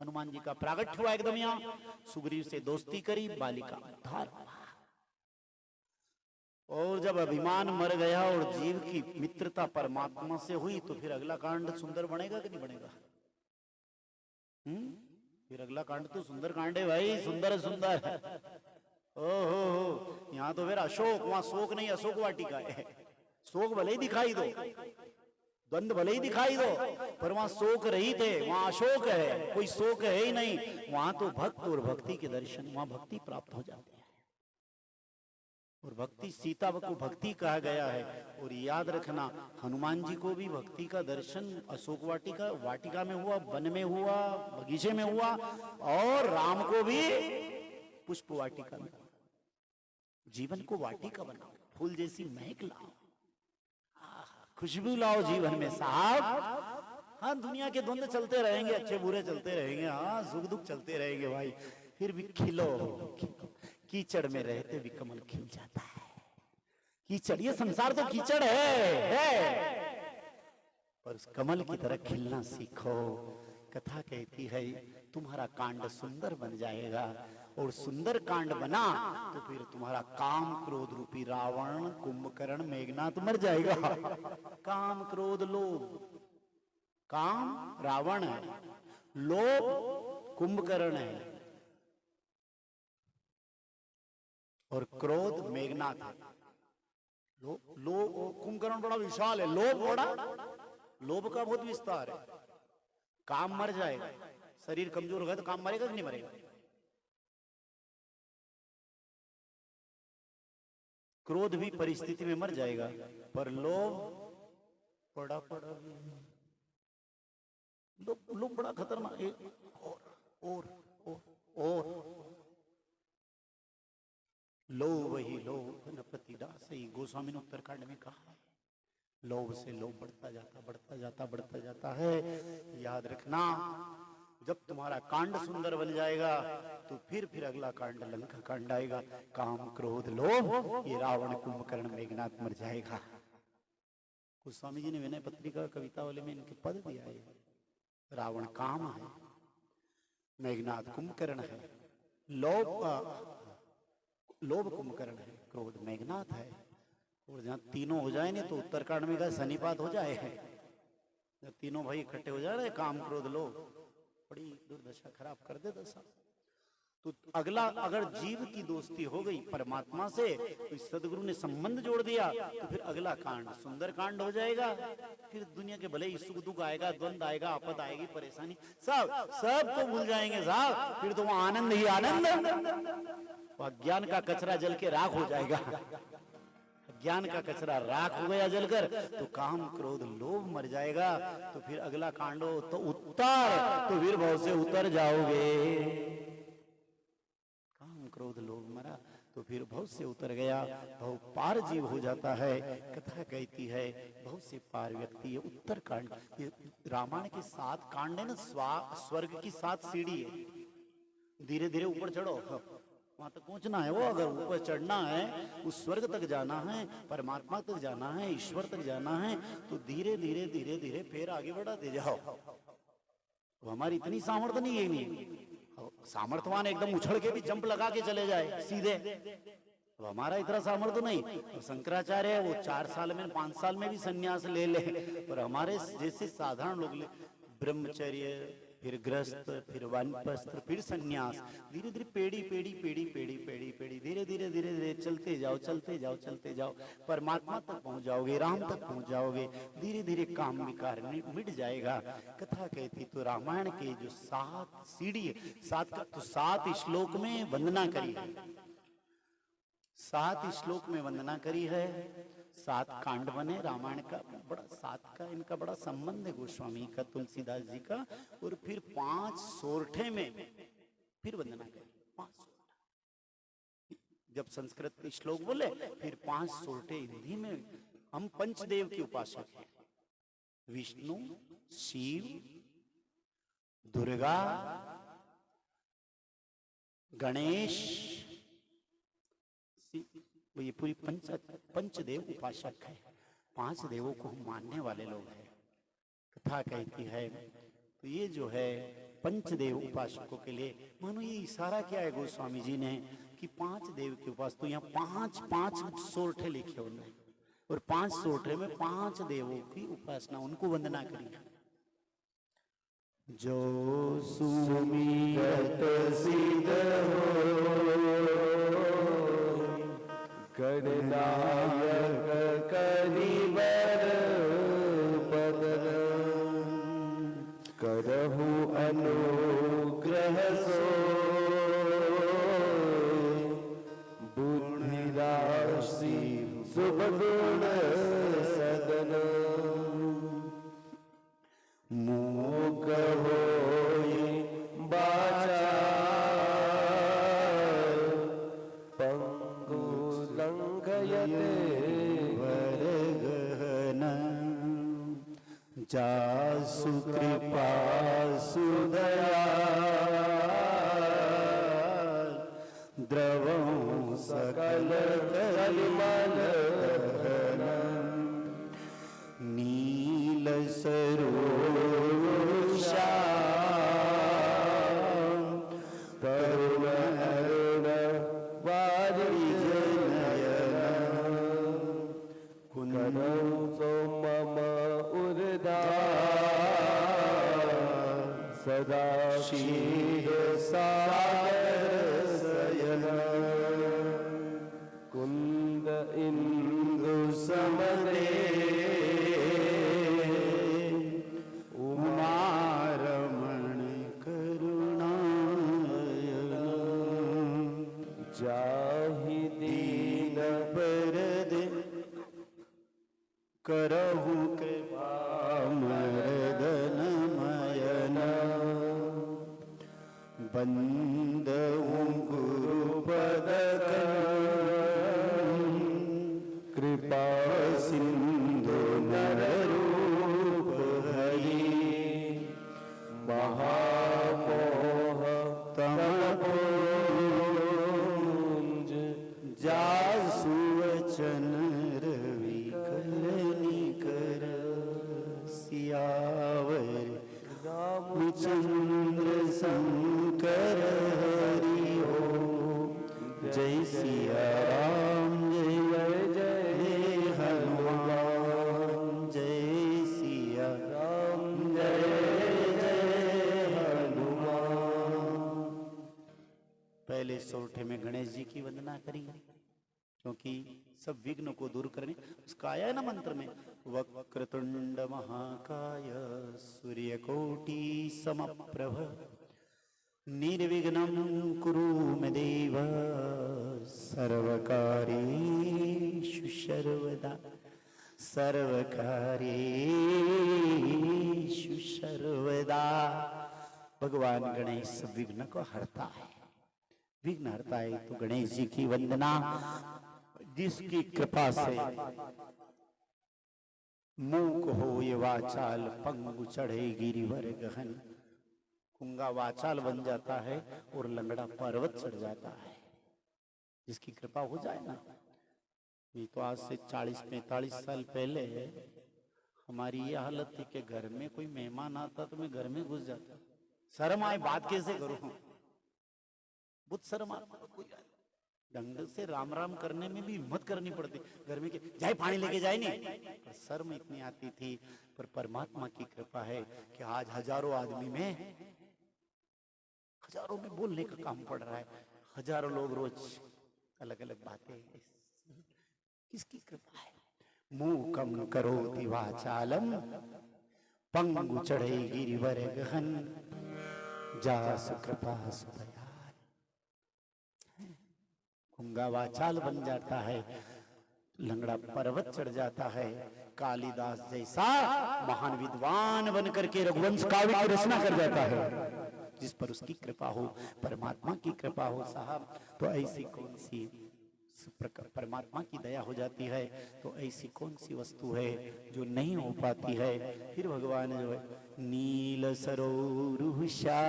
हनुमान जी का प्रागट हुआ एकदम यहाँ। सुग्रीव से दोस्ती करी, बालिका उद्धार हुआ। और जब अभिमान मर गया और जीव की मित्रता परमात्मा से हुई, तो फिर अगला कांड सुंदर बनेगा कि नहीं बनेगा? फिर अगला कांड तो सुंदर कांड है भाई, सुंदर सुंदर। ओहो, यहाँ तो फिर अशोक, वहां शोक नहीं, अशोक वाटिका है। शोक भले ही दिखाई दो, द्वंद भले ही दिखाई दो, पर वहां शोक रहित है, वहां अशोक है, कोई शोक है ही नहीं। वहां तो भक्त और भक्ति के दर्शन, वहां भक्ति प्राप्त हो जाते हैं। और भक्ति, सीता को भक्ति कहा गया है। और याद रखना, हनुमान जी को भी भक्ति का दर्शन अशोक वाटिका वाटिका में हुआ, वन में हुआ, बगीचे में हुआ। और राम को भी पुष्प वाटिका में। जीवन को वाटिका बनाओ, फूल जैसी महक लाओ, खुशबू लाओ जीवन में साहब। हाँ, दुनिया के द्वंद चलते रहेंगे, अच्छे बुरे चलते रहेंगे, हाँ सुख दुख चलते रहेंगे भाई, फिर भी खिलो। कीचड़ में रहते भी कमल खिल जाता है। कीचड़, ये संसार तो कीचड़ है, पर उस कमल की तरह खिलना सीखो। कथा कहती है, तुम्हारा कांड सुंदर बन जाएगा। और सुंदर कांड बना तो फिर तुम्हारा काम क्रोध रूपी रावण, कुंभकर्ण, मेघनाथ मर जाएगा। काम क्रोध लोभ, काम रावण है, लोभ कुंभकर्ण है, और क्रोध मेघनाथ है। लोभ कुंभकर्ण बड़ा विशाल है, लोभ बड़ा, लोभ का बहुत विस्तार है। काम मर जाएगा, शरीर कमजोर होगा तो काम मरेगा कि नहीं मरेगा? क्रोध भी परिस्थिति में मर जाएगा, पर लोभ बड़ा बड़ा, लोभ बड़ा खतरनाक है। और लोभ ही लोभ न प्रतिदासई, गोस्वामी ने उत्तरकांड में कहा है। लोभ से लोभ बढ़ता जाता बढ़ता जाता बढ़ता जाता है। याद रखना, जब तुम्हारा कांड सुंदर बन जाएगा तो फिर अगला कांड लंका कांड आएगा। काम क्रोध लोभ, ये रावण कुंभकर्ण मेघनाथ मर जाएगा। गोस्वामी जी ने विनय पत्रिका कविता वाले में इनके पद दिया है। रावण काम है, मेघनाद कुंभकर्ण है, लोभ कुंभकर्ण है, क्रोध मेघनाद है। और जहाँ तीनों हो जाए नहीं तो उत्तरकांड में का सन्निपात हो जाए। जब तीनों भाई इकट्ठे हो जा रहे, काम क्रोध लोभ, बड़ी दुर्दशा खराब कर दे दशा। तो अगला, अगर जीव की दोस्ती हो गई परमात्मा से, तो सदगुरु ने संबंध जोड़ दिया, तो फिर अगला कांड सुंदर कांड हो जाएगा। फिर दुनिया के भले ही सुख दुख आएगा, द्वंद आएगा, आपद आएगी, परेशानी, सब को भूल जाएंगे साहब। फिर तो वो आनंद ही आनंद, अज्ञान का कचरा जल के राख हो जाएगा। ज्ञान का कचरा राख हो गया जलकर, तो काम क्रोध लोभ मर जाएगा। तो फिर अगला कांडो तो उत्तर, तो फिर भव से उतर जाओगे। काम क्रोध लोभ मरा तो फिर भव से उतर गया, भव पार जीव हो जाता है। कथा कहती है भव से पार व्यक्ति, ये उत्तर कांड, ये रामायण के 7 कांड है ना, स्वर्ग की 7 सीढ़ी है। धीरे धीरे ऊपर चढ़ो, वहां तक पहुंचना है। वो अगर ऊपर चढ़ना है, उस स्वर्ग तक जाना है, परमात्मा तक जाना है, ईश्वर तक जाना है, तो धीरे धीरे धीरे धीरे फिर आगे बढ़ाते जाओ। तो हमारी इतनी सामर्थ्य नहीं है, नहीं सामर्थ्यवान एकदम उछल के भी जंप लगा के चले जाए सीधे, तो हमारा इतना सामर्थ्य नहीं। तो शंकराचार्य है, वो 4 साल में 5 साल में भी संन्यास ले ले, पर हमारे जैसे साधारण लोग ले ब्रह्मचर्य, फिर गृहस्थ, फिर वानप्रस्थ, फिर संन्यास, धीरे धीरे पेड़ी पेड़ी पेड़ी पेड़ी पेड़ी पेड़ी धीरे धीरे धीरे धीरे चलते जाओ चलते जाओ चलते जाओ, परमात्मा तक पहुंच जाओगे, राम तक पहुंच जाओगे। धीरे धीरे काम विकार मिट जाएगा। कथा कहती तो रामायण के जो 7 सीढ़ी है, 7 का तो 7 श्लोक में वंदना करी है, 7 श्लोक में वंदना करी है। 7 कांड बने रामायण का, बड़ा 7 का इनका बड़ा संबंध है, गोस्वामी का, तुलसीदास जी का। और फिर 5 सोरठे में फिर वंदना करी, 5 सोरठे। जब संस्कृत के श्लोक बोले, फिर 5 सोरठे हिंदी में। हम पंचदेव के उपासक हैं, विष्णु, शिव, दुर्गा, गणेश, ये पूरी पंचदेव उपासक है। 5 देवों को हम मानने वाले लोग हैं। कथा कहती है तो ये जो है पंचदेव उपासकों के लिए, मानो ये इशारा क्या है गोस्वामी जी ने कि 5 देव के उपास, तो यहाँ 5 सोरठे लिखे उन्होंने, और 5 सोरठे में 5 देवों की उपासना, उनको वंदना करी। जो सुमिरत सिद्ध गणनायक करिबर बदन, करहु अनुग्रह सो बुद्धि राशि शुभ गुण सदन, मोग होई बाचा जासु कृपा सुदया द्रवं सकल कलिमल नील सरोषा करुण वारिज नयन कुंदौ मम सदा शील सागर सयन, कुंद इंदु समदे उमा रमण करुणायन, जाहि दीन बरद करहु कृपा मर्दन मयन, बंदहु गुरुपद कृपा सिंधु नर रूप हरि, महामोह तम पुंज जासु वचन रवि करनि कर, सियावर रामचंद्र संग जय सिया राम, जय जय जय हनुमान, जय सिया राम, जय जय हनुमान। पहले सोरठे में गणेश जी की वंदना करेंगे, क्योंकि सब विघ्न को दूर करने उसका आया है ना मंत्र में, वक्रतुंड महाकाय सूर्यकोटि समप्रभ निर्विघ्नं कुरु मे देव सर्वकार्येषु सर्वदा, सर्वकार्येषु सर्वदा। भगवान गणेश विघ्न को हरता है, विघ्न हरता है। तो गणेश जी की वंदना, जिसकी कृपा से मूक हो ये वाचाल, पंगु चढ़े गिरिवर गहन, कुंगा वाचाल बन जाता है और लंगड़ा पर्वत चढ़ जाता है। जिसकी कृपा हो जाए ना। ये तो आज से 40-45 साल पहले हमारी ये हालत थी कि घर में कोई मेहमान आता तो मैं घर में घुस जाता, शर्म आए बात कैसे करूं, बहुत शर्म आता, कोई ढंग से राम राम करने में भी हिम्मत करनी पड़ती, घर में जाए पानी लेके जाए नहीं, पर शर्म इतनी आती थी। पर परमात्मा की कृपा है कि आज हजारों आदमी में, हजारों में बोलने का काम पड़ रहा है, हजारों लोग रोज अलग अलग बातें। किसकी कृपा है? मूकम करोति वाचालम पंगु चढ़े गिरिवर गहन, जासु कृपा सुदयाल। कुंगा वाचाल बन जाता है, लंगड़ा पर्वत चढ़ जाता है। कालिदास जैसा महान विद्वान बन करके रघुवंश काव्य की रचना कर जाता है, जिस पर उसकी कृपा हो, परमात्मा की कृपा हो साहब। तो ऐसी कौन सी परमात्मा की दया हो जाती है, तो ऐसी कौन सी वस्तु है जो नहीं हो पाती है। फिर भगवान जो है नील सरोरुषा,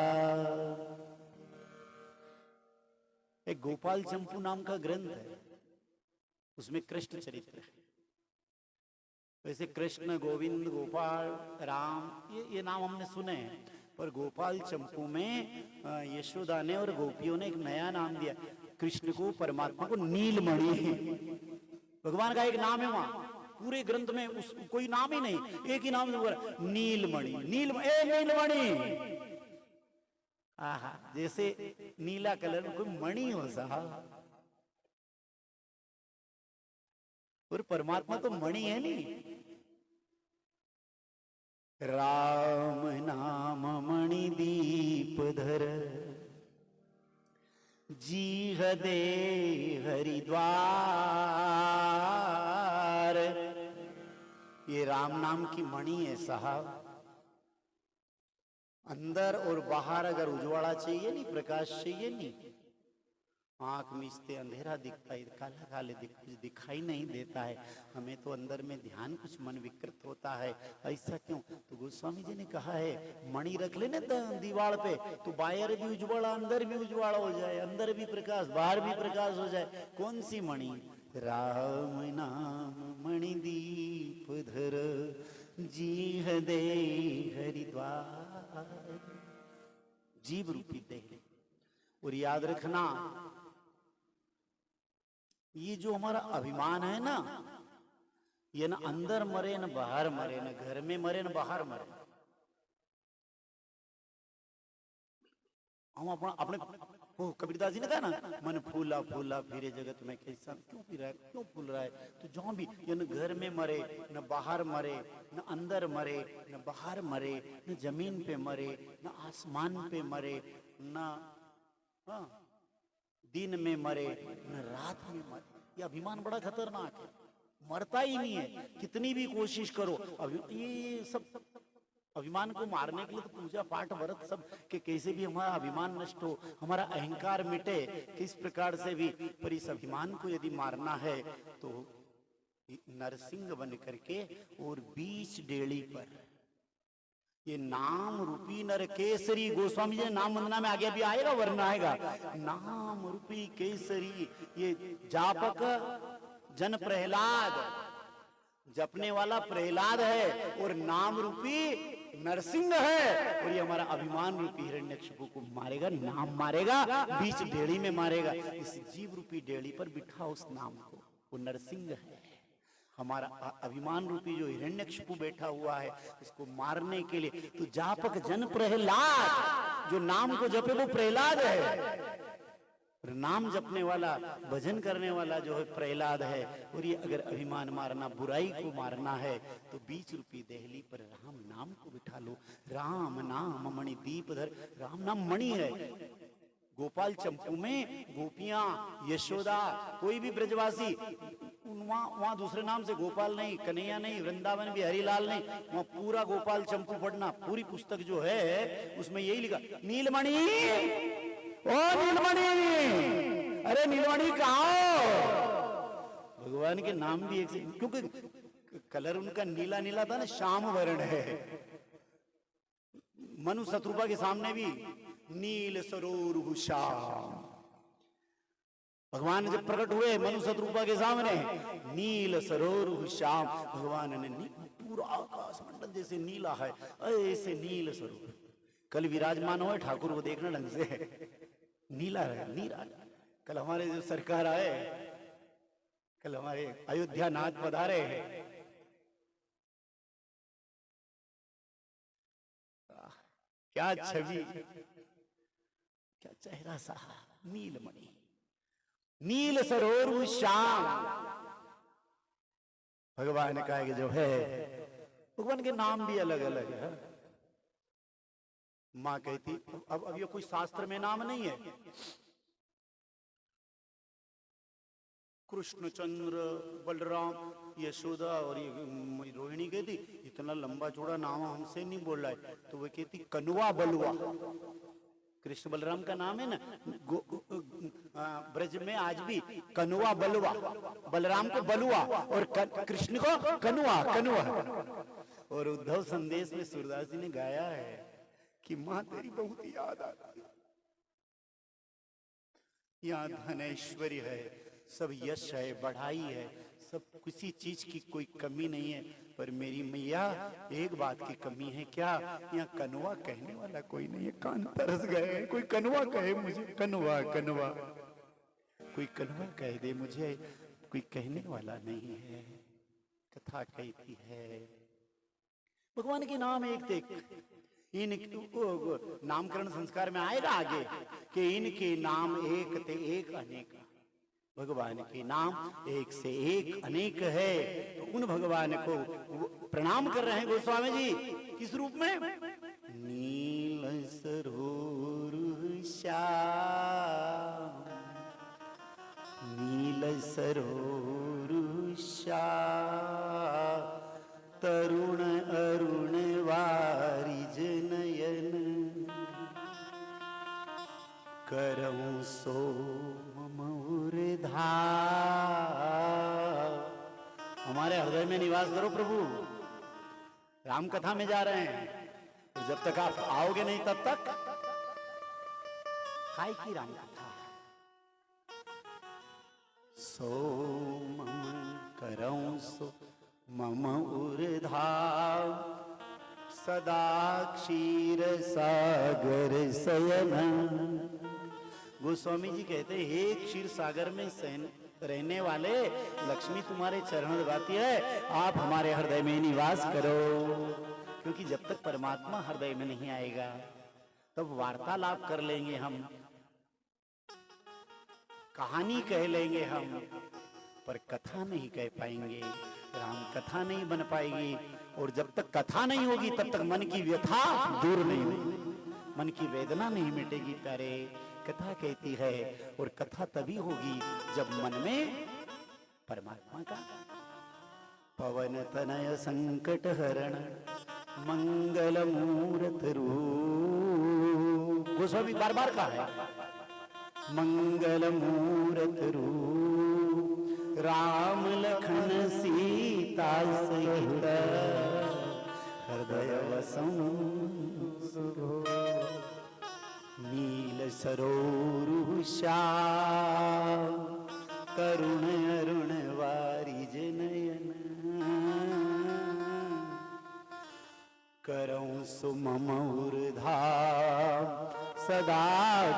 एक गोपाल चंपू नाम का ग्रंथ है, उसमें कृष्ण चरित्र है। वैसे कृष्ण, गोविंद, गोपाल, राम ये नाम हमने सुने हैं, पर गोपाल चंपू में यशोदा ने और गोपियों ने एक नया नाम दिया कृष्ण को, परमात्मा को, नीलमणि। भगवान का एक नाम है वहां, पूरे ग्रंथ में उस कोई नाम ही नहीं, एक ही नाम नीलमणि। नीलमणि, आहा, जैसे नीला कलर में कोई मणि हो साहब, और परमात्मा तो मणि है नहीं। राम नाम मणि दीप धर, जीह दे हरिद्वार। ये राम नाम की मणि है साहब, अंदर और बाहर अगर उजवाड़ा चाहिए नहीं, प्रकाश चाहिए नहीं, आंख मीचते अंधेरा दिखता है, काला काले कुछ दिखाई नहीं देता है, हमें तो अंदर में ध्यान कुछ मन विकृत होता है। ऐसा क्यों? तो गोस्वामी जी ने कहा है मणि रख लेने दीवार पे, तो बाहर भी उजवाड़ा, अंदर भी उजवाड़ा हो जाए, अंदर भी प्रकाश, बाहर भी प्रकाश हो जाए। कौन सी मणि? राम नाम मणि दीप धर, जीह दे हरिद्वार। जीव रूपी दे। और याद रखना, ये जो हमारा अभिमान है ना, ये ना अंदर मरे न बाहर मरे, न घर में मरे न बाहर मरे। हम अपने कबीरदास जी ने कहा ना, मन फूला फूला फिरे जगत में कैसा, क्यों फिर रहा है, क्यों फूल रहा है? तो जहां भी ये न घर में मरे, न बाहर मरे, न अंदर मरे, न बाहर मरे, न जमीन पे मरे, न आसमान पे मरे, न दिन में मरे, न रात में मरे। ये अभिमान बड़ा खतरनाक है, मरता ही नहीं है, कितनी भी कोशिश करो। ये सब अभिमान को मारने के लिए तो पूजा पाठ व्रत सब के कैसे भी हमारा अभिमान नष्ट हो, हमारा अहंकार मिटे, किस प्रकार से भी। पर इस अभिमान को यदि मारना है तो नरसिंह बन करके और बीच डेड़ी पर ये नाम रूपी नर केसरी, गोस्वामी जी नाम वंदना में आगे भी आएगा, वरना आएगा। नाम रूपी केसरी, ये जापक जन प्रहलाद, जपने वाला प्रहलाद है, और नाम रूपी नरसिंह है और ये हमारा अभिमान रूपी हिरण्यकशिपु को मारेगा, नाम मारेगा, बीच डेड़ी में मारेगा। इस जीव रूपी डेड़ी पर बिठा उस नाम को, वो नरसिंह है। हमारा अभिमान रूपी जो हिरण्यकशिपु बैठा हुआ है इसको मारने के लिए, तो जापक जन प्रहलाद, जो नाम को जपे वो प्रहलाद है। नाम जपने वाला, भजन करने वाला जो है प्रहलाद है। और ये अगर अभिमान मारना, बुराई को मारना है तो बीच रूपी देहली पर राम नाम को बिठा लो। राम नाम मणि दीपधर, राम नाम मणि है। गोपाल चंपू में गोपियां, यशोदा, कोई भी ब्रजवासी, वहां दूसरे नाम से गोपाल नहीं, कन्हैया नहीं, वृंदावन भी हरिलाल नहीं, वहां पूरा गोपाल चंपू पढ़ना, पूरी पुस्तक जो है उसमें यही लिखा, नीलमणि, ओ नीलमणि, अरे नीलमणि कहाँ हो? भगवान के नाम भी एक से, क्योंकि कलर उनका नीला नीला था ना, श्याम वर्ण है। मनु शत्रुपा के सामने भी नील सरोरुह श्याम, भगवान जब प्रकट हुए मनु शत्रुपा के सामने, नील सरोरुह श्याम, भगवान ने पूरा आकाश मंडल जैसे नीला है, ऐसे नील स्वरूप कल विराजमान हुए ठाकुर, वो देखना ढंग से नीला है, नीला। कल हमारे जो सरकार आए, कल हमारे अयोध्या नाथ पधारे हैं, क्या छवि, क्या चेहरा सा, नीलमणि, नील सरोरुह श्याम। भगवान ने कहा कि जो है, भगवान के नाम भी अलग अलग है। माँ कहती, अब ये कोई शास्त्र में नाम नहीं है। कृष्णचंद्र, बलराम, यशोदा और ये रोहिणी कहती, इतना लंबा चौड़ा नाम हमसे नहीं बोल रहा है। तो वो कहती कनुआ बलुआ, कृष्ण बलराम का नाम है ना, ब्रज में आज भी कनुआ बलुआ, बलराम को बलुआ और कृष्ण को कनुआ, कनुआ। और उद्धव संदेश में सूरदास जी ने गाया है कि मां तेरी बहुत याद आती है, यहाँ धन ऐश्वर्य है, सब यश है, बढ़ाई है, सब किसी चीज की कोई कमी नहीं है, पर मेरी मैया एक बात की कमी है। क्या? यहाँ कनुआ कहने वाला कोई नहीं है। कान तरस गए, कोई कनुआ कहे मुझे, कनुआ कनुआ, कोई कनुआ कह दे मुझे, कोई कहने वाला नहीं है। कथा कहती है भगवान के नाम एक थे, इन नामकरण संस्कार में आएगा आगे कि इनके नाम एक थे एक अनेक। भगवान के नाम एक से एक अनेक है। तो उन भगवान को प्रणाम कर रहे हैं गोस्वामी जी, किस रूप में? नील सरोरुह श्याम, नील सरोरुह श्याम, तरुण अरुण वारिज नयन, करऊं सो ममूर्धा। हमारे हृदय में निवास करो प्रभु। राम कथा में जा रहे हैं, तो जब तक आप आओगे नहीं तब तक काय की राम कथा। सो मम करऊं सो मम ऊर्धा, सदा क्षीर सागर शयन। गोस्वामी जी कहते हैं, हे क्षीर सागर में रहने वाले लक्ष्मी तुम्हारे चरण दबाती है, आप हमारे हृदय में निवास करो। क्योंकि जब तक परमात्मा हृदय में नहीं आएगा तब वार्तालाप कर लेंगे हम, कहानी कह लेंगे हम, पर कथा नहीं कह पाएंगे, राम कथा नहीं बन पाएगी। और जब तक कथा नहीं होगी तब तक मन की व्यथा दूर नहीं होगी, मन की वेदना नहीं मिटेगी। प्यारे, कथा कहती है, और कथा तभी होगी जब मन में परमात्मा का पवन तनय संकट हरण मंगल मूर्त रूप। गोस्वामी बार बार कहा है, मंगल मूर्त रूप, राम लखन सीता सहित, हृदय वसं नील सरोरुह श्याम, करुण अरुण वारिज नयन, करऊं सुमम ऊर्धा सदा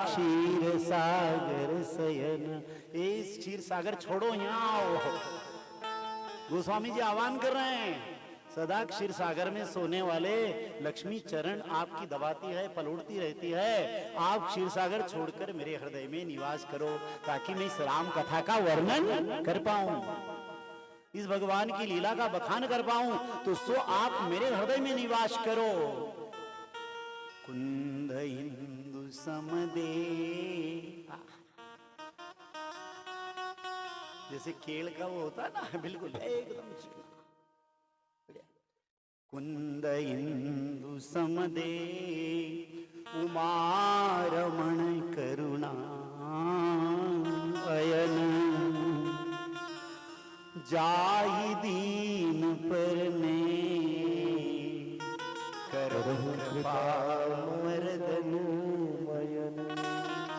क्षीर सागर शयन। इस क्षीर सागर छोड़ो, यहाँ आओ। गोस्वामी जी आह्वान कर रहे हैं, सदा क्षीर सागर में सोने वाले लक्ष्मी चरण आपकी दबाती है, पलूड़ती रहती है। आप क्षीर सागर छोड़कर मेरे हृदय में निवास करो, ताकि मैं इस राम कथा का वर्णन कर पाऊं, इस भगवान की लीला का बखान कर पाऊं। तो सो आप मेरे हृदय में निवास करो। कुंद इंदु समदे, जैसे केल का वो होता है ना, बिल्कुल एकदम बढ़िया। कुंद इंदु समदे उमारमण करुणा अयन, जाहि दीन परने करहु कृपा मर्दन मयन,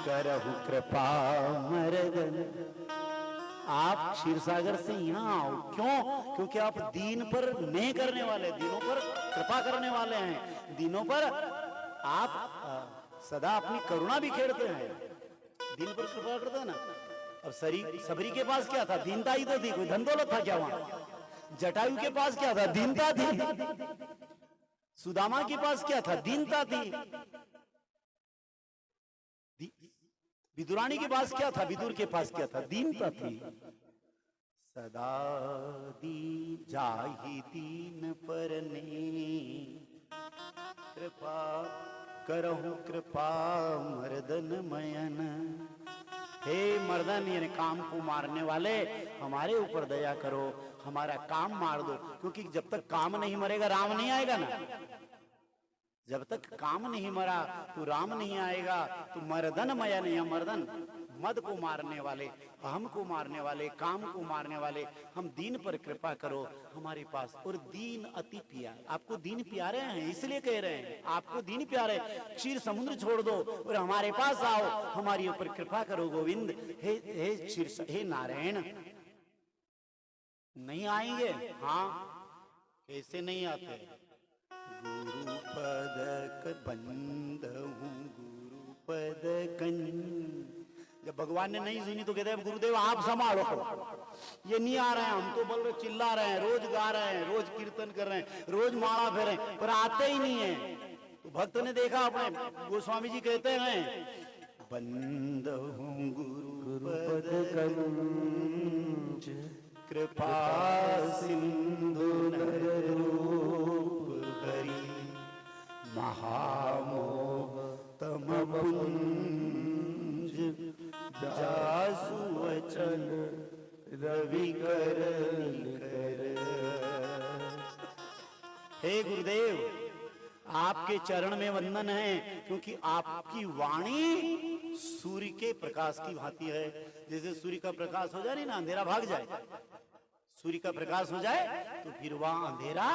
करहु कृपा मर्दन। आप क्षीरसागर से यहाँ आओ। क्यों? क्योंकि आप दीन पर नेह करने वाले, दीनों पर कृपा करने वाले हैं। दीनों पर आप सदा अपनी करुणा बिखेरते हैं, दीन पर कृपा करते हैं ना। अब सबरी के पास क्या था? दीनता ही तो थी, कोई धन दौलत था क्या वहां? जटायु के पास क्या था? दीनता थी। सुदामा के पास क्या था? दीनता थी। विदुरानी के पास क्या था? विदुर के पास क्या था? दीनता थी। सदा दी जाहि दीन परने कृपा करहु कृपा मर्दन मयन। हे मर्दन, यानी काम को मारने वाले, हमारे ऊपर दया करो, हमारा काम मार दो। क्योंकि जब तक काम नहीं मरेगा राम नहीं आएगा ना। जब तक काम नहीं मरा तो राम नहीं आएगा। तो मर्दन मयन, या मर्दन, मद को मारने वाले, अहम को मारने वाले, काम को मारने वाले, हम दीन पर कृपा करो हमारे पास। और दीन अति प्यारे, आपको दीन प्यारे हैं, इसलिए कह रहे हैं आपको दीन प्यारे। क्षीर समुद्र छोड़ दो और हमारे पास आओ, हमारे ऊपर कृपा करो गोविंद। हे क्षीर, हे नारायण। नहीं आएंगे? हाँ, कैसे नहीं आते? गुरु पद बंधहूं गुरु पद कंज। जब भगवान ने नहीं सुनी तो कहते हैं गुरुदेव आप संभालो, ये नहीं आ रहे हैं, हम तो बोल रहे, चिल्ला रहे हैं, रोज गा रहे हैं, रोज कीर्तन कर रहे हैं, रोज माला फेर रहे हैं, पर आते ही नहीं है। तो भक्त ने देखा अपने, गोस्वामी जी कहते हैं बंधहूं गुरु पद कंज, कृपा सिंधु नर रूप हरि, महामोह तम पुंज, जासु वचन रवि कर कर। हे गुरुदेव, आपके चरण में वंदन है, क्योंकि आपकी वाणी सूर्य के प्रकाश की भांति है। जैसे सूर्य का प्रकाश हो जाए ना, अंधेरा भाग जाए। सूर्य का प्रकाश हो जाए तो फिर वहां अंधेरा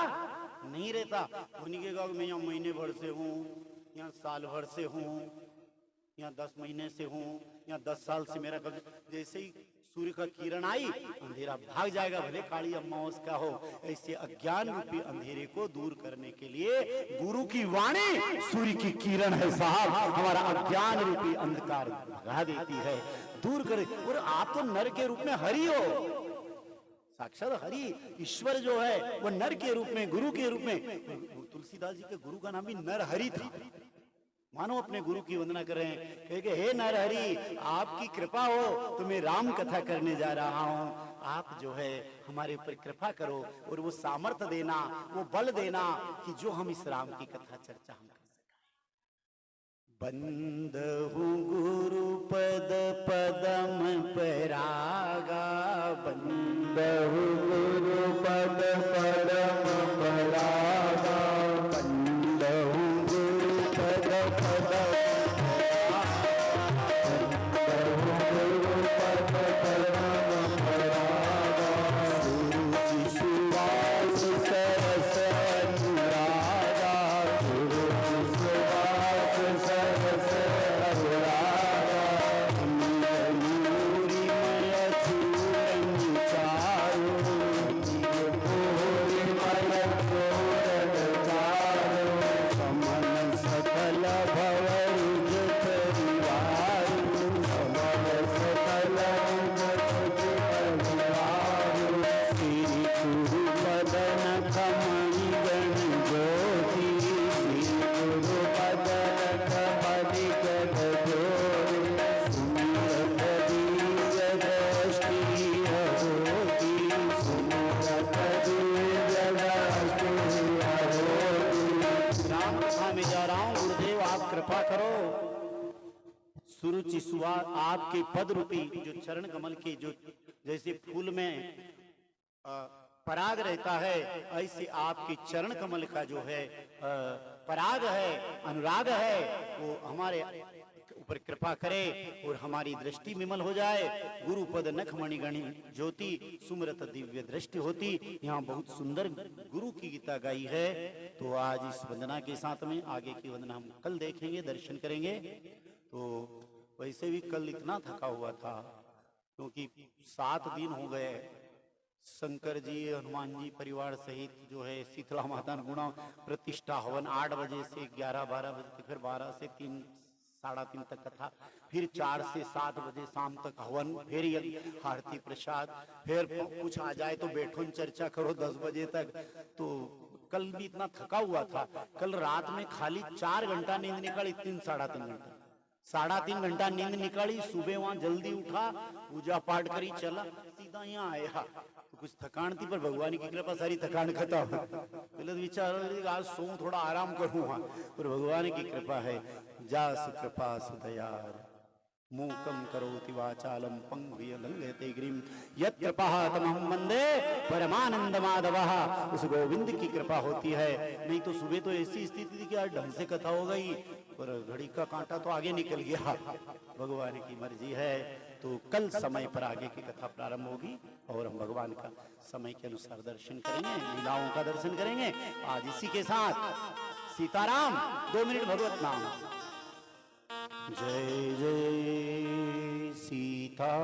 नहीं रहता। उन्हीं के गाँव में यहाँ महीने भर से हूँ, यहाँ साल भर से हूँ, यहाँ 10 महीने से हूँ, यहाँ 10 साल से मेरा कभी, जैसे ही सूर्य का किरण आई अंधेरा भाग जाएगा, भले काली अमावस का हो। ऐसे अज्ञान रूपी अंधेरे को दूर करने के लिए गुरु की वाणी सूर्य की किरण है साहब, हमारा अज्ञान रूपी अंधकार भगा देती है, दूर करे। और आप तो नर के रूप में हरि हो, साक्षात हरि ईश्वर जो है वो नर के रूप में, गुरु के रूप में। तुलसीदास जी के गुरु का नाम भी नर हरि था। मानो अपने गुरु की वंदना कर रहे हैं, कहे हे नर हरि, आपकी कृपा हो तो मैं राम कथा करने जा रहा हूँ। आप जो है हमारे ऊपर कृपा करो और वो सामर्थ्य देना, वो बल देना कि जो हम इस राम की कथा चर्चा हम कर सकें। बंधहूं गुरु पद पदम परागा, बंधहूं गुरु पद पदम परागा, बंधहूं गुरु पद पदम परागा, सूरज सुवास सरस अनुरागा, सूरज सुवास सरस अनुरागा, आपके पद रूपी जो चरण कमल के जो जैसे फूल में पराग रहता है, ऐसे आपके चरण कमल का जो है पराग है, अनुराग है, वो हमारे ऊपर कृपा करे और हमारी दृष्टि विमल हो जाए। गुरु पद नख मणिगणि ज्योति सुमरत दिव्य दृष्टि होती। यहाँ बहुत सुंदर गुरु की गीता गाई है। तो आज इस वंदना के साथ में आगे की वंदना हम कल देखेंगे, दर्शन करेंगे। तो वैसे भी कल इतना थका हुआ था क्योंकि 7 दिन हो गए शंकर जी हनुमान जी परिवार सहित जो है शीतला माता गुणा प्रतिष्ठा हवन 8 बजे से 11-12 बजे तक, फिर 12 से 3 साढ़ा 3 तक कथा, फिर 4 से 7 बजे शाम तक हवन, फिर आरती प्रसाद, फिर कुछ आ जाए तो बैठो चर्चा करो 10 बजे तक। तो कल भी इतना थका हुआ था। कल रात में खाली 4 घंटा नींद निकाली, 3-3.5 घंटा, 3.5 घंटा नींद निकाली। सुबह वहां जल्दी उठा, पूजा पाठ करी, चला सीधा यहाँ आया। तो कुछ थकान थी पर भगवान की कृपा सारी थकान खत्म। पहले तो विचार आज सोऊं, थोड़ा आराम करूँ, पर भगवान की कृपा है। जासु कृपा सुदयार मूकम करोति वाचालम पंगुह्य लंघयते गिरिम यत् कृपा तमहं वंदे परमानंद माधवः। उस गोविंद की कृपा होती है। नहीं तो सुबह तो ऐसी स्थिति थी कि आज ढंग से कथा हो गई, पर घड़ी का कांटा तो आगे निकल गया। भगवान की मर्जी है। तो कल समय पर आगे की कथा प्रारंभ होगी और हम भगवान का समय के अनुसार दर्शन करेंगे, लीलाओं का दर्शन करेंगे। आज इसी के साथ सीताराम 2 मिनट भगवत नाम। जय जय सीताराम।